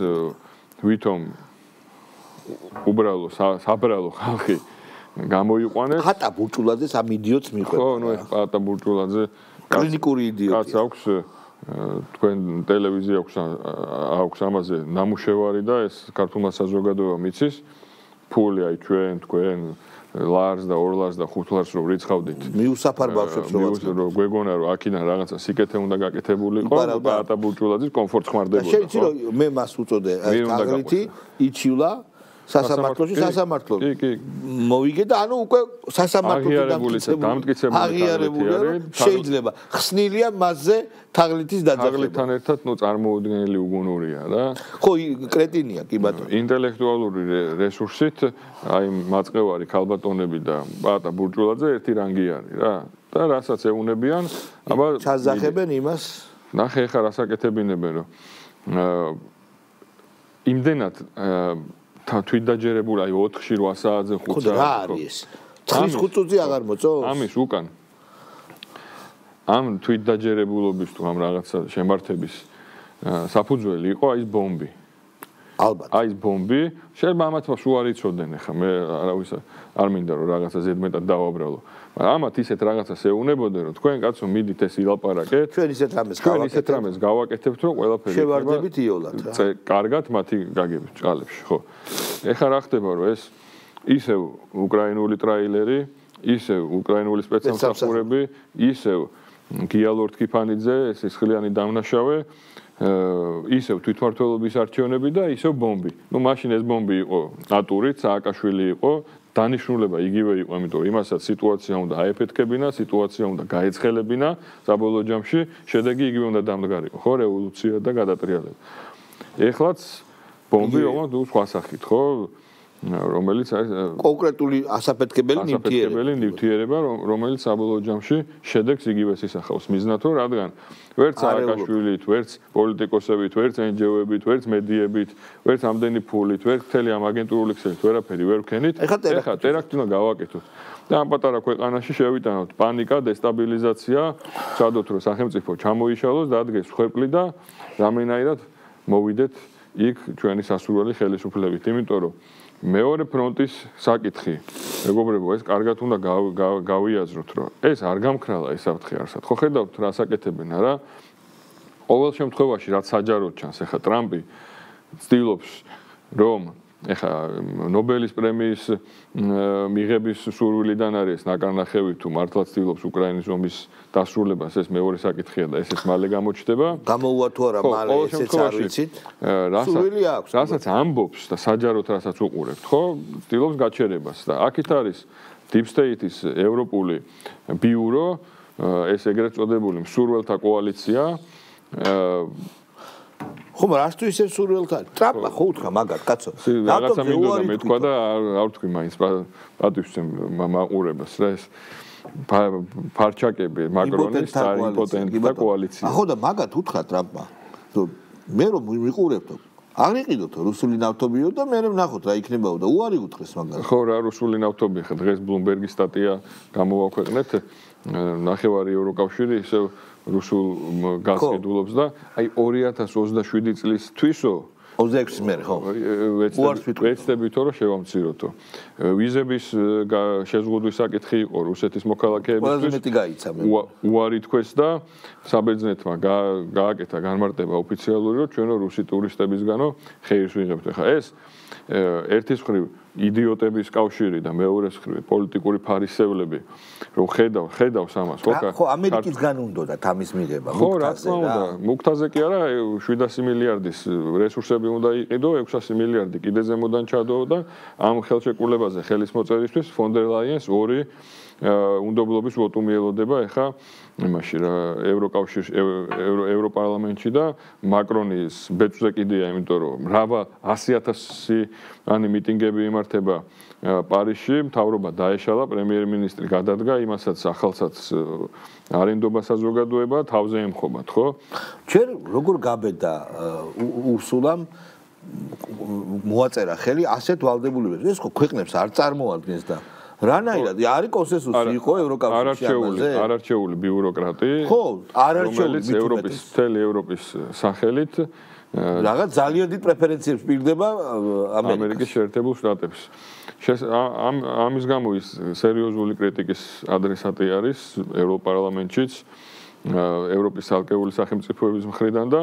ვითომ უბრალო საბრალო ხალხი გამოიყვანეს. პატა ბურჭულაძეს ამ იდიოტს მიყვება. ხო, ნუ ეს პატა ბურჭულაძე კლინიკური იდიოტია. კაც აქვს თქვენ ტელევიზია აქვს ამაზე ნამუშევარი და ეს ქართულმა საზოგადოებამ იცის ფული აი თქვენ ლარს და 2 ლარს და 5 ლარს რო რიცხავდით მიუსაფარ ბავშვებს რო გვეგონა რომ აქიდან რაღაცა სიკეთე უნდა გაკეთებულიყო პატა ბურჭულაძის კომფორტს ხმარდებოდა შეიძლება რომ მე მას უწოდე თაღრითი იჩივლა სასამართლოში სასამართლო მოვიგე და ანუ უკვე სასამართლოში დამტკიცებული შეიძლება ხსნილია მასზე თაღლითის დაძაბვა თაღლითთან ერთად ნუ წარმოუდგენელი უგუნურია რა ხო კრეტინია კი ბატონო ინტელექტუალური რესურსით აი მაწყევარი ქალბატონები და პატა ბურჭულაძე ერთი რანგი არის რა და რასაც ეუნებიან აბა ჩაზახებენ იმას ნახე ხა რას აკეთებინებენ რომ იმდენად თვითდაჯერებული აი 4-ში 8 საათზე 5 საათზე რა არის 5 წუთი აღარ მოწოს ამის უკან ამ თვითდაჯერებულობის თუ ამ რაღაცა შემართების საფუძველი იყო აი ეს ბომბი ალბათ აი ეს ბომბი შეიძლება ამათ მას უარიცოდენ ახლა მე არავის არ მინდა რომ რაღაცა ზედმეტად დავაბრალო მაგრამ ამათ ისეთ რაღაცას ეუნებოდნენ რომ თქვენ კაცო მიდით ეს ილაპარაკეთ ჩვენ ისეთ რამეს გავაკეთებთ რომ ყველაფერი შევარდებით იოლად რა კარგად მათი გაგებით ჭყალებში ხო ეხლა რა ხდება რომ ეს ისევ უკრაინული ტრაილერი ისევ უკრაინული სპეცსამსახურები ისევ გიალორდ კიფანიძე ეს სისხლიანი დამნაშავე ისევ თვითმმართველობის არჩევნები და ისევ ბომბი. ნუ მაშინ ეს ბომბი იყო ნატურით, სააკაშვილი იყო, დანიშნულება იგივე იყო, იმიტომ იმასაც სიტუაცია უნდა აეფეთქებინა, სიტუაცია უნდა გაეცხელებინა, საბოლოო ჯამში შედეგი იგივე უნდა დამდგარიყო, ხო, რევოლუცია და გადატრიალება. ეხლაც ბომბი ოღონდ სხვა სახით, ხო? რომელიც არის კონკრეტული ასაფეთქებელი ნივთიერება, რომელიც საბოლოო ჯამში შედეგს იგივეს ისახავს მიზნად, რადგან ვერც სააკაშვილით, ვერც პოლიტიკოსებით, ვერც NGO-ებით, ვერც მედიებით, ვერც ამდენი ფულით, ვერც მთელი ამ აგენტურული ქსელით ვერაფერი ვერ ვქენით. ეხლა ტერაქტი უნდა გავაკეთოთ. და ამ პატარა ქვეყანაში შევიტანოთ პანიკა, დესტაბილიზაცია, ვცადოთ რომ სახელმწიფო ჩამოიშალოს, დადგეს ხვეპლი და რამენაირად მოვიდეთ იქ ჩვენი სასურველი ხელისუფლებით, იმიტომ რომ მეორე ფრონტის საკითხი მეგობრებო ეს კარგად უნდა გავიაზროთ რომ ეს არ გამქრალა ეს საფრთხე არსად ხო ხედავთ რა საკეთებენ არა ყოველ შემთხვევაში რაც საჯაროდ ჩანს ეხა ტრამპი ცდილობს რომ ეხა ნობელის პრემიის მიღების სურვილიდან არის ნაკარნახევი თუ მართლაც ცდილობს უკრაინის ომის დასრულებას ეს მეორე საკითხია და ესეც მალე გამოჩნდება გამოუვა თუ არა მალე ესეც არ ვიცით სურვილი აქვს რასაც ამბობს და საჯაროდ რასაც უყურებთ ხო ცდილობს გაჩერებას და აქეთ არის Deep State-ის ევროპული ბიურო ეს ეგრეთ წოდებული მსურველთა კოალიცია ხომ რას თუ ისე სურველთან ტრამპა ხო უთხრა მაგათ კაცო რაღაცა მინდოდა მეთქვა და არ ვთქვი მაინც პატივს მაყურებას რა ეს ფარჩაკები მაკრონის და იმპოტენტი და კოალიცია ხო და მაგათ უთხრა ტრამპმა მე რომ მიყურებთო აღიყიდოთ რუსული ნავთობიო და მე ვნახოთ რა იქნებაო და უარი უთხრეს მაგათ ხო რა რუსული ნავთობი ხა დღეს ბლუმბერგის სტატია გამოვაქვეყნეთ ნახევარი ევროკავშირი ისევ რუსულ გაზს ედულობს და აი 2027 წლის თვისო 26 მერე ხო ვეცდებითო რომ შევამციროთო ვიზების შეზღუდვის საკითხი იყო რუსეთის მოქალაქეებისთვის უარი თქვეს და საბერძნეთმა გააკეთა განმარტება ოფიციალური რომ ჩვენო რუსი ტურისტებისგანო ხეირს ვიღებთ ახლა ეს ერთის მხრივ იდიოტების კავშირი და მეორეს მხრივ პოლიტიკური ფარისევლები რომ ხედავს ამას ხო ამერიკისგან უნდოდა ამის მიღება ხო რა თქმა უნდა მუქთაზე კი არა 700 მილიარდის რესურსები უნდა იყიდო 600 მილიარდი კიდე ზემოდან ჩადო და ამ ხელშეკრულებაზე ხელის მოწერისთვის ფონ დერ ლაიენს ორი უნდობლობის ვოტუმი ელოდება ეხა იმაში რა ევროკავშირში ევროპარლამენტში და მაკრონის ბეწვზე კიდეა იმიტომ რომ მრავალ 100,000 ანი მიტინგები იმართება პარიზში მთავრობა დაეშალა პრემიერ-მინისტრი გადადგა იმასაც ახალსაც არენდობა საზოგადოება თავზე ემხობათ ხო ჯერ როგორ გაბედა ურსულამ მოაწერა ხელი ასეთ ვალდებულებებს ეს ხო ქვეყნებს არ წარმოადგენს და რანაირად არის კონსენსუსი იყო ევროკავშირში ამაზე არარჩეული ბიუროკრატი ხო არარჩეული ევროპის სახელით რაღაც ძალიან დიდ პრეფერენციებს პირდება ამერიკის შეერთებულ შტატებს ამის გამო ის სერიოზული კრიტიკის ადრესატი არის ევროპარლამენტშიც ევროპის ცალკეული სახელმწიფოების მხრიდან და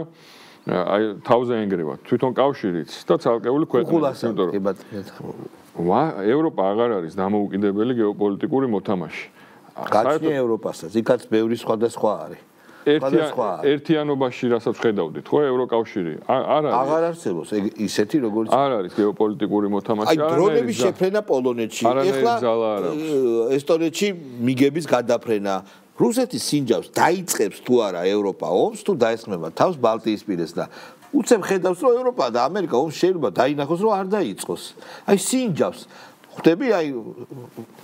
აი თავზე ენგრევა თვითონ კავშირიც და ცალკეული ქვეყნები იმიტომ ევროპა აღარ არის დამოუკიდებელი გეოპოლიტიკური მოთამაშე. გაჩნია ევროპასაც, იქაც ბევრი სხვადასხვა არის. ერთიანობაში რასაც ხედავდით, ხო, ევროკავშირი არ არის. აღარ არსებობს ისეთი როგორც არ არის გეოპოლიტიკური მოთამაშე. აი დრონების შეფრენა პოლონეთში, ეხლა ესტონეთში მიგების გადაფრენა. რუსეთის სინჯავს დაიწყებს თუ არა ევროპა ომს თუ დაესხმება თავს ბალტიისპირეს და უცებ ხედავს რომ ევროპა და ამერიკა ომს შეიძლება დაინახოს რომ არ დაიწყოს. აი სინჯავს ხვდები აი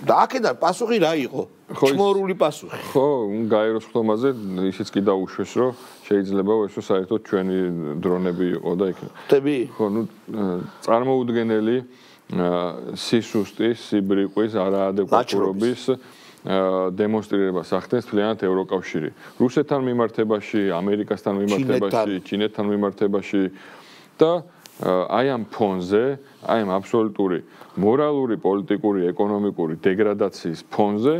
და აქედან პასუხი რა იყო? ჩმორული პასუხი. ხო, გაეროს ხტომაზე ისიც კი დაუშვეს რომ შეიძლება ესო საერთოდ ჩვენი დრონები იყო და იქ. ხვდები? ხო, ნუ წარმოუდგენელი სისუსტის, სიბრიყვის, არაადეკვატურობის დემონსტრირებას ახდენს მთლიანად ევროკავშირი. რუსეთთან მიმართებაში, ამერიკასთან მიმართებაში, ჩინეთთან მიმართებაში და აი ამ ფონზე, აი ამ აბსოლუტური მორალური, პოლიტიკური, ეკონომიკური დეგრადაციის ფონზე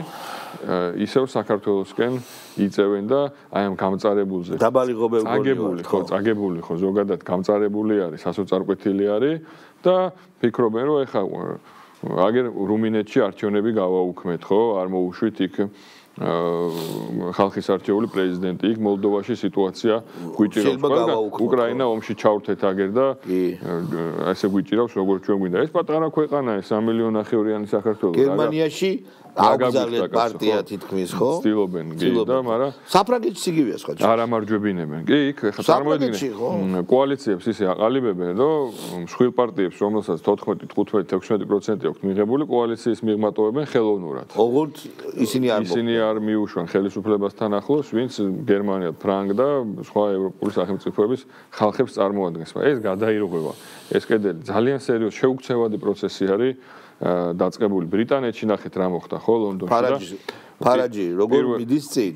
ისევ საქართველოსკენ იწევენ და აი ამ გამწარებულზე წაგებული ხო ზოგადად გამწარებული არის, ასოწარკვეთილი არის და ფიქრობენ რომ ეხა აგერ რუმინეთში არჩევნები გავაუქმეთ, ხო? არ მოუშვით იქ ხალხის არჩეული პრეზიდენტი, იქ მოლდოვაში სიტუაცია გვიჭირავს, უკრაინა ომში ჩავრთეთ აგერ და ესე გვიჭირავს როგორც ჩვენ გვინდა. ეს პატარა ქვეყანაა, 3 მილიონნახევრიანი საქართველო. გერმანიაში აგზალეთ პარტია თითქმის, ხო? ცდილობენ, კი, და მაგრამ საფრანგეთში იგივეა სხვა. არ ამარჯვებინებენ. კი, იქ ხა წარმოედგინე კოალიციებს ისე აყალიბებენ, რომ მსხვილ პარტიებს, რომელსაც 14, 15, 16% აქვს მიღებული, კოალიციის მიღმატოვებენ ხელოვნურად. ოღონდ ისინი არ მიუშვან ხელისუფლებასთან ახლოს, ვინც გერმანია, ფრანგ და სხვა ევროპული სახელმწიფოების ხალხებს წარმოადგენს. ეს გადაირღვევა. ეს კედელი ძალიან სერიოზული შეუქცევადი პროცესი არის. დაწყებული ბრიტანეთში ნახეთ რა მოხდა ხო ლონდონში ფარაჯი როგორ მიდის წინ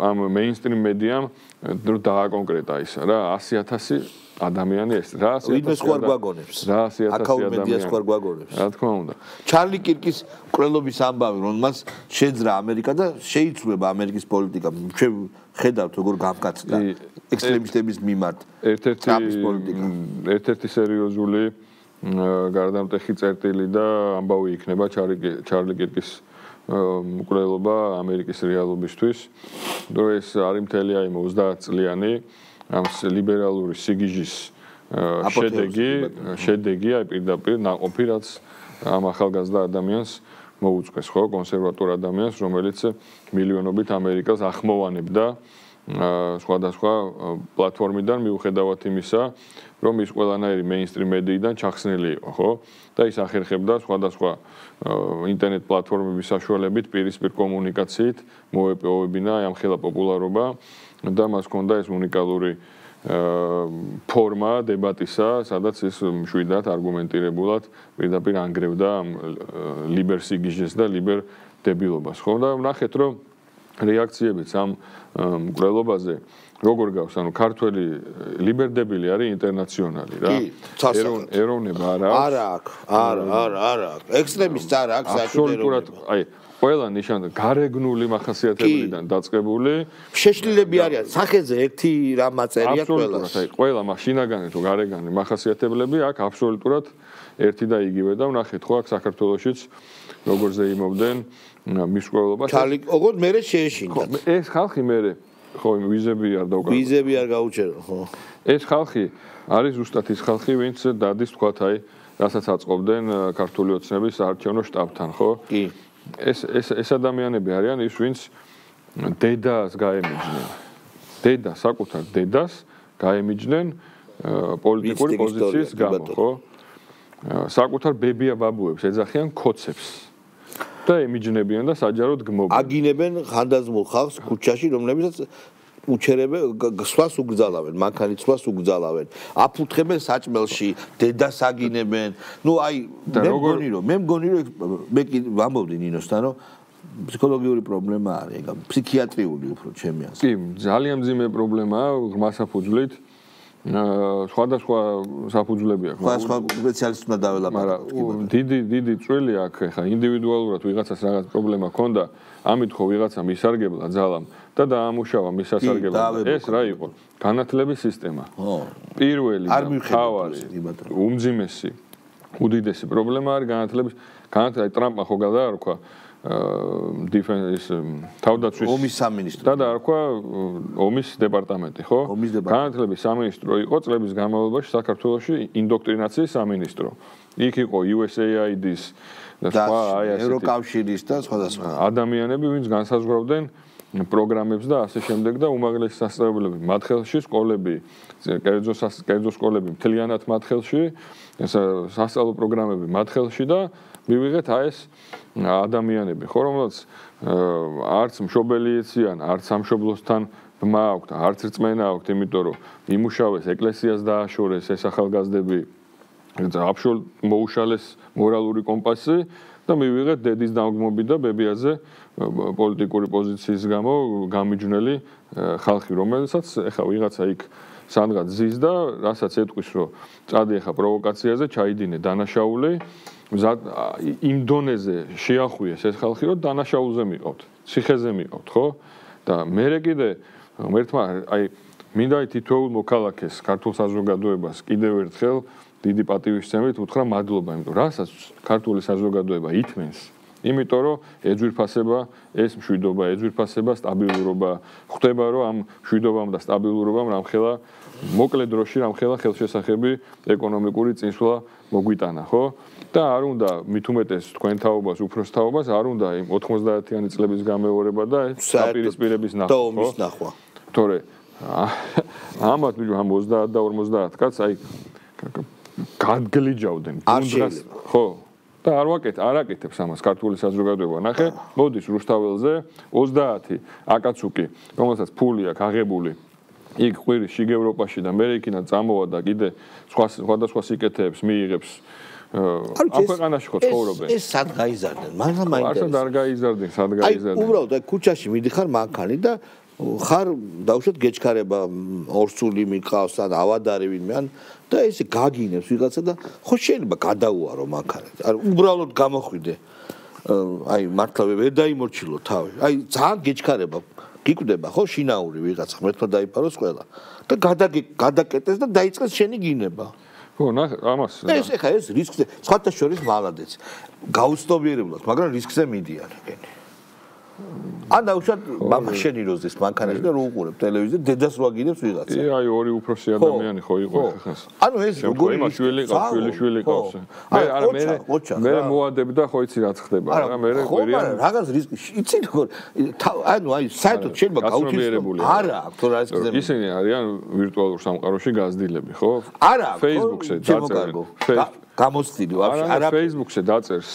ამ მეინსტრიმ მედიამ დააკონკრეტა ისა რა 100,000 ადამიანი ეს რა 100,000 სხვა გვაგონებს რა 100,000 ადამიანი სხვა გვაგონებს რა თქმა უნდა ჩარლი კირკის ყრელობის ამბავი რომ მას შეძრა ამერიკა და შეიცვლება ამერიკის პოლიტიკა ჩვენ ხედავთ როგორ გამკაცდა ექსტრემისტების მიმართ ერთ-ერთი სერიოზული გარდამტეხი წერტილი და ამბავი იქნება ჩარლი კირკის მკვლელობა ამერიკის რეალობისთვის. რომ ეს არის მთელი აი 30 წლიანი ამ ლიბერალური სიგიჟის შედეგი აი პირდაპირ ნაყოფი რაც ამ ახალგაზრდა ადამიანს მოუწყეს ხო კონსერვატორ ადამიანს რომელიც მილიონობით ამერიკას ახმოვანებდა სხვადასხვა პლატფორმიდან მიუხედავად იმისა რომ ის ყველანაირი მეინსტრიმ მედიიდან ჩახსნილი იყო, ხო? და ის ახერხებდა სხვადასხვა ინტერნეტ პლატფორმების საშუალებით პირისპირ კომუნიკაციით მოეპოვებინა ამ ხელა პოპულარობა და მას ჰქონდა ეს უნიკალური ფორმა დებატისა, სადაც ის მშვიდად არგუმენტირებულად პირდაპირ ანგრევდა ლიბერ სიგიჟეს და ლიბერ დებილობას, ხო? და ნახეთ რომ რეაქციებიც ამ მკვლელობაზე როგორ გავს, ანუ ქართველი ლიბერდებელი არის ინტერნაციონალი რა. ეროვნება არა აქვს. არა. ექსტრემისტი არა აქვს აბსოლუტურად, აი, ყველა ნიშანი გარეგნული მახასიათებლიდან დაწყებული შეშლილები არიან. სახეზე ერთი რამ აწერია ყველას. აი, ყველა შინაგანი თუ გარეგანი მახასიათებლები აქვს აბსოლუტურად ერთი და იგივე და ვნახეთ ხო აქ საქართველოშიც როგორ ზეიმობდნენ მისკვლელობას. ოღონდ მე შეეშინდათ. ეს ხალხი მე ხო ვიზები არ დაუკარგა. ვიზები არ გაუჩერო, ხო. ეს ხალხი არის ზუსტად ის ხალხი, ვინც დადის თქვათ აი რასაც აწყობდნენ ქართული ოცნების საარჩევნო შტაბთან, ხო? კი. ეს ადამიანები არიან ის, ვინც დედას გაემიჯნენ. საკუთარ დედას გაემიჯნენ პოლიტიკური პოზიციის გამო, ხო? საკუთარ ბებია-ბაბუებს ეძახიან ქოცებს. და ემიჯნებიან და საჯაროდ გმობენ. აგინებენ ხანდაზმულ ხალხს ქუჩაში, რომლებსაც უჩერებენ, სხვას უგზალავენ, მანქანით სხვას უგზალავენ. აფუთხებენ საჭმელში, დედას აგინებენ. ნუ აი მე მგონი რომ მე კი ვამბობდი ნინოსთან, რომ ფსიქოლოგიური პრობლემა არის, ფსიქიატრიული უფრო ჩემი აზრით. კი, ძალიან მძიმე პრობლემაა, ღრმა საფუძვლით. სხვადასხვა საფუძვლები აქვს. სხვა სპეციალისტმა დაველაპარაკე. დიდი წვლილი აქვს, ხა ინდივიდუალურად ვიღაცას რაღაც პრობლემა ჰქონდა, ამით ხო ვიღაცა მისარგებლა ძალამ და დაამუშავა მისასარგებლად. ეს რა იყო? განათლების სისტემა. პირველი თავარი, უმძიმესი, უდიდესი პრობლემა არის განათლების. განათლება ტრამპმა ხო გადაარქვა თავდაცვის ომის სამინისტრო და დაარქვა ომის დეპარტამენტი, ხო? განათლების სამინისტრო იყო წლების განმავლობაში საქართველოში ინდოქტრინაციის სამინისტრო. იქ იყო USAID-ის და სხვა ევროკავშირის და სხვადასხვა ადამიანები, ვინც განსაზღვრავდნენ პროგრამებს და ასე შემდეგ და უმაღლესი სასწავლებლები მათ ხელში, სკოლები, კერძო სკოლები მთლიანად მათ ხელში, სასწავლო პროგრამები მათ ხელში და მივიღეთ ეს ადამიანები, ხო, რომელსაც არც მშობელი ეციან, არც სამშობლოსთან ბმა აქვთ, არც რწმენა აქვთ, იმიტომ რომ იმუშავეს ეკლესიას დააშორეს ეს ახალგაზრდები, მოუშალეს მორალური კომპასი და მივიღეთ დედის დამგმობი და ბებიაზე პოლიტიკური პოზიციის გამო გამიჯნელი ხალხი, რომელსაც ეხა ვიღაცა იქ სანდღაც ზის და რასაც ეტყვის, რომ წადი ეხა პროვოკაციაზე, ჩაიდინე დანაშაული იმ დონეზე შეახვიეს ეს ხალხი, რომ დანაშაულზე მიყავთ, ციხეზე მიყავთ, ხო? და მე კიდე ერთმა აი მინდა თითოეულ მოქალაქეს, ქართულ საზოგადოებას კიდევ ერთხელ დიდი პატივისცემით უთხრა მადლობა, იმიტომ რასაც ქართული საზოგადოება ითმენს, იმიტომ რომ ეძვირფასება ეს მშვიდობა, ეძვირფასება, სტაბილურობა, ხვდება რომ ამ მშვიდობამ და სტაბილურობამ რამხელა მოკლე დროში რამხელა ხელშესახები ეკონომიკური წინსვლა მოგვიტანა, ხო? და არ უნდა მით უმეტეს თქვენ თაობას, უფროს თაობას, არ უნდა იმ 90-იანი წლების გამეორება და დაპირისპირების ნახვა. თორე ამათ ამ 30 და 50 კაცს აი გადგლიჯავდნენ გუნდს, ხო? და არ აკეთებს ამას ქართული საზოგადოება. ნახე, მოდის რუსთაველზე 30 აკაცუკი, რომელსაც ფული აქვს აღებული იქ ყვირის შიგ ევროპაში და მე იქიდან წამოვა და კიდე სხვადასხვა სიკეთეებს მიიღებს აქვეყანაში ხო ცხოვრობენ. ეს სად გაიზარდნენ? მაგრამ მაინტერესებს. არ გაიზარდნენ, სად გაიზარდნენ? აი უბრალოდ აი ქუჩაში მიდიხარ მანქანი და ხარ დაუშვათ გეჩქარება ორსული მიყავს და ავადარი ვინმე ან და ესე გაგინებს ვიღაცა და ხო შეიძლება გადაუარო მანქანით. არ უბრალოდ გამოხვიდე. აი მართლა ვერ დაიმორჩილო თავი. აი ძალიან გეჩქარება გიკვდება ხო შინაური ვიღაცა ღმერთმა დაიფაროს ყველა და გადაკეტეს და დაიწყეს შენი გინება. ხო, ამას ეს ეხა ეს რისკზე სხვათა შორის მალადეც გაუცნობიერებლად, მაგრამ რისკზე მიდიან ეგენი. ან დაუშვათ მამა შენი როზის მანქანაში და რო უყურებ ტელევიზორს, დედას რო აგინებს ვიღაცა. აი ორი უფროსი ადამიანი ხო იყო ხას. ანუ ეს როგორი შვილი ყავს. მე მოადებ და ხო იცი რაც ხდება, რა მე ყვირიან. რაღაც რისკი იცი როგორ ანუ აი საერთოდ შეიძლება გაუჩინოს. არა, აქ რა რისკზე. ისინი არიან ვირტუალურ სამყაროში გაზრდილები, ხო? არა, Facebook-ზე დაწერენ. გამოცდილი ვაფშე არა Facebook-ზე დაწერს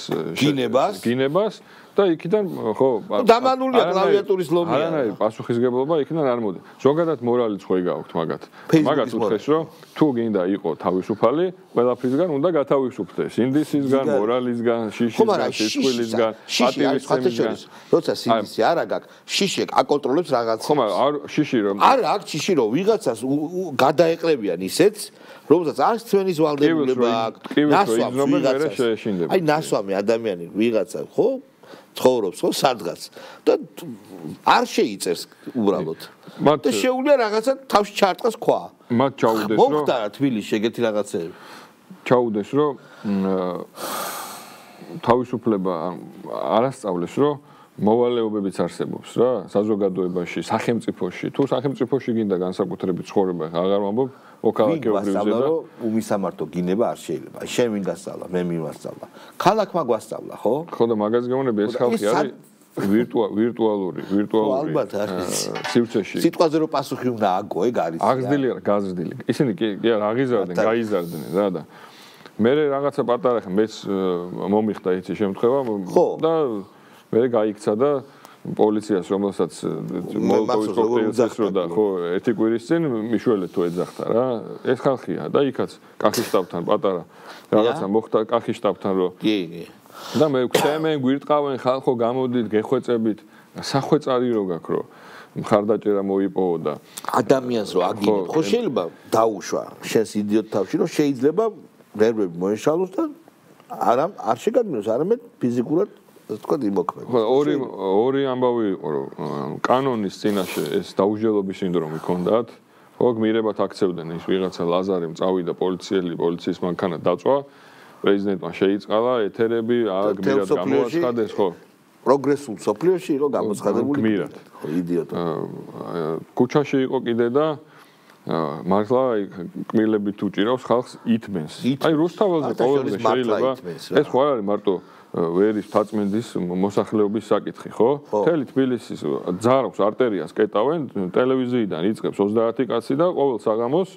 გინებას და იქიდან ხო დამანულია კლავიატურის ლომია. არანაირი პასუხისგებლობა იქიდან არ მოდი. ზოგადად მორალიც ხო იგავთ მაგათ უთხეს რომ თუ გინდა იყო თავისუფალი, ყველაფრისგან უნდა გათავისუფლდეს. ინდისისგან, მორალისგან, შიშისგან, სისხლისგან, პატივისცემისგან. როცა სინდისი არა გაქვს, შიში აკონტროლებს რაღაცას. ხომ არ შიში რომ არა აქ შიში რომ ვიღაცას გადაეყრებიან ისეც რომელსაც არც ჩვენის ვალდებულება აქვს. ნასვამი აი ნასვამი ადამიანი ვიღაცა ხო ცხოვრობს ხო სადღაც და არ შეიწერს უბრალოდ. და შეუძლია რაღაცა თავში ჩარტყას ქვა. მათ ჩაუდეს რომ მოხდა თბილისში ეგეთი რაღაცები. ჩაუდეს რომ თავისუფლება არასწავლეს, რომ მოვალეობებიც არსებობს რა, საზოგადოებაში, სახელმწიფოში. თუ სახელმწიფოში გინდა განსაკუთრებით ცხოვრება, აღარ ვამბობ, მოქალაქეობრივზე და უმისამართო გინება არ შეიძლება. შენ ვინ გასწავლა, მე ვინ ვასწავლა. ქალაქმა გვასწავლა, ხო? ხო და მაგას გეუბნები ეს ხალხი არის ვირტუალური ალბათ არის სივრცეში. სიტყვაზე რო პასუხი უნდა აგო, ეგ არის. აღზრდილი არა, გაზრდილი. ისინი კი არა აღიზარდნენ, გაიზარდნენ რა და მე რაღაცა პატარა ხე მეც მომიხდა იცი შემთხვევა და მე გაიქცა და პოლიციას რომელსაც მოლტოვის კოქტეილს ესროდა ხო ერთი კვირის წინ მიშველეთ თუ ეძახდა რა ეს ხალხია და იქაც კახის შტაბთან პატარა რაღაცა მოხდა კახის შტაბთან რომ კი და მე ვქცემენ გვირტყავენ ხალხო გამოდით გეხვეწებით სახვეწარი რო გაქვს რომ მხარდაჭერა მოიპოვო და ადამიანს რო აგინებ ხო შეიძლება დაუშვა შენს იდიოტ თავში რომ შეიძლება ნერვები მოეშალოს და არ შეგაგნოს არამედ ფიზიკურად ასე თქვა იმოქმედებს. ხო, ორი ამბავი იყო, რომ კანონის წინაშე ეს დაუჟელობის სინდრომი ჰქონდათ. ხო, გმირებად აქცევდნენ ის ვიღაცა ლაზარი წავიდა პოლიციის მანქანა დაწვა. პრეზიდენტმა შეიწყალა ეთერები, გმირად გამოაცხადეს, ხო. პროგრესულ სოფლიოში იყო გამოცხადებული. გმირად. ხო, იდიოტი. ქუჩაში იყო კიდე და მართლა კმილები თუ ჭირავს ხალხს ითმენს. აი რუსთაველზე ყოველდღე შეიძლება ეს ხო არ არის მარტო ვერის თაწმენდის მოსახლეობის საკითხი, ხო? მთელი თბილისის ძარავს არტერიას კეტავენ, ტელევიზიიდან იწყებს 30 კაცი და ყოველ საღამოს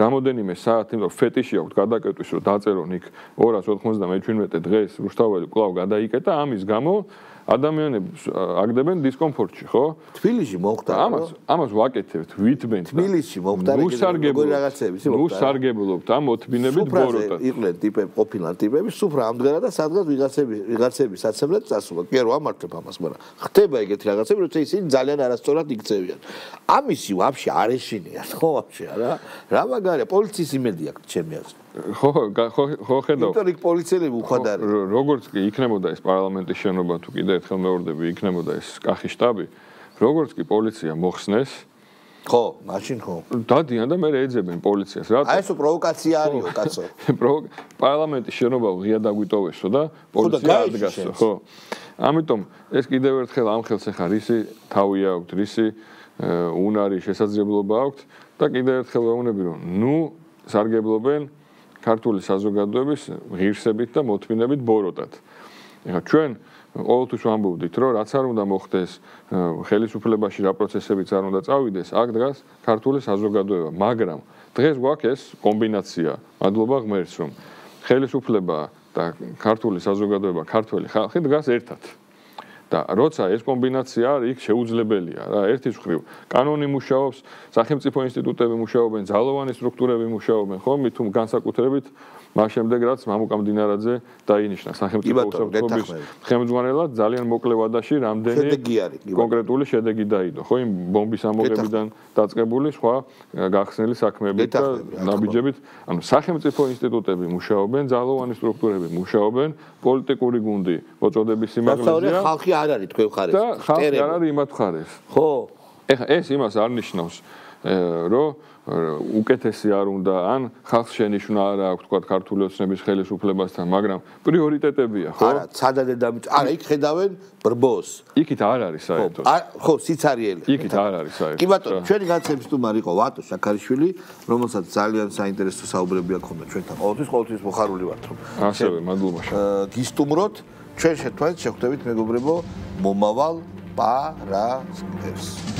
რამოდენიმე საათი რომ ფეტიში აქვს გადაკეტვის რომ დაწერონ იქ 297 დღეს რუსთაველი კვლავ გადაიკეტა, ამის გამო ადამიანებს აგდებენ დისკომფორტში, ხო? თბილისში მოხდა ამას ვაკეთებთ, ვითმენთ. თბილისში მოხდა როგორი რაღაცები მოხდა. უსარგებლობთ ამ მოთმინებით ბოროტად. იყვნენ ტიპები, ყოფილან ტიპები, სუფრა ამდღერა და სადღაც ვიღაცები საცემლად წასულა. კი არ ვამართლებ ამას, მაგრამ ხდება ეგეთი რაღაცები, როცა ისინი ძალიან არასწორად იქცევიან. ამისი ვაფშე არ ეშინიან, ხო ვაფშე არა? რა მაგარია, პოლიციის იმედი აქვს ჩემი აზრით. ხო ხედავ. იმიტომ იქ პოლიციელები უხვად არის. როგორც კი იქნებოდა ეს პარლამენტის შენობა თუ კიდე ერთხელ მეორდები იქნებოდა ეს კახის შტაბი, როგორც კი პოლიცია მოხსნეს, ხო, მაშინ ხო. დადიან და მე ეძებენ პოლიციას. რატო? აი ესო პროვოკაცია არისო, კაცო. პარლამენტის შენობა ღია დაგვიტოვესო და პოლიცია ადგასო, ხო. ამიტომ ეს კიდევ ერთხელ ამ ხელს ახლა რისი თავი აქვს, რისი უნარი შესაძლებლობა აქვს და კიდევ ერთხელ ვეუბნები რომ ნუ სარგებლობენ ქართული საზოგადოების ღირსებით და მოთმინებით ბოროტად. ეხლა ჩვენ ყოველთვის ვამბობდით, რომ რაც არ უნდა მოხდეს, ხელისუფლებაში რა პროცესებიც არ უნდა წავიდეს, აქ დგას ქართული საზოგადოება, მაგრამ დღეს გვაქვს ეს კომბინაცია, მადლობა ღმერთს, რომ ხელისუფლება და ქართული საზოგადოება, ქართველი ხალხი დგას ერთად. და როცა ეს კომბინაცია არის, იქ შეუძლებელია რა, ერთის მხრივ კანონი მუშაობს, სახელმწიფო ინსტიტუტები მუშაობენ, ძალოვანი სტრუქტურები მუშაობენ, ხო, მით თუ განსაკუთრებით მას შემდეგ რაც მამუკა მდინარაძე დაინიშნა სახელმწიფო უსაფრთხოების ხელმძღვანელად ძალიან მოკლე ვადაში რამდენი კონკრეტული შედეგი დაიდო, ხო, იმ ბომბის ამოღებიდან დაწყებული სხვა გახსნილი საქმეებით და ნაბიჯებით, ანუ სახელმწიფო ინსტიტუტები მუშაობენ, ძალოვანი სტრუქტურები მუშაობენ, პოლიტიკური გუნდი მოწოდების სიმაღლეზეა. ხალხი არ არის თქვენ ხარეს. და ხალხი არ არის იმათ ხარეს. ხო. ეხა ეს იმას არ ნიშნავს, რომ უკეთესი არ უნდა, ან ხალხს შენიშვნა არ აქვს, თქვა ქართული ოცნების ხელისუფლებასთან, მაგრამ პრიორიტეტებია, ხო? არა, ცადადე დამჭ. არა, იქ ხედავენ ბრბოს. იქით არ არის საერთოდ. ხო, სიცარიელი. იქით არ არის საერთოდ. კი ბატონო, ჩვენი განცემის სტუმარი იყო ვატო შაქარიშვილი, რომელსაც ძალიან საინტერესო საუბრები აქვს ჩვენთან. ყოველთვის მოხარული ვართ, რომ ასევე მადლობა. გისტუმროთ, ჩვენ შეხვდებით მეგობრებო, მომავალ პარასკევს.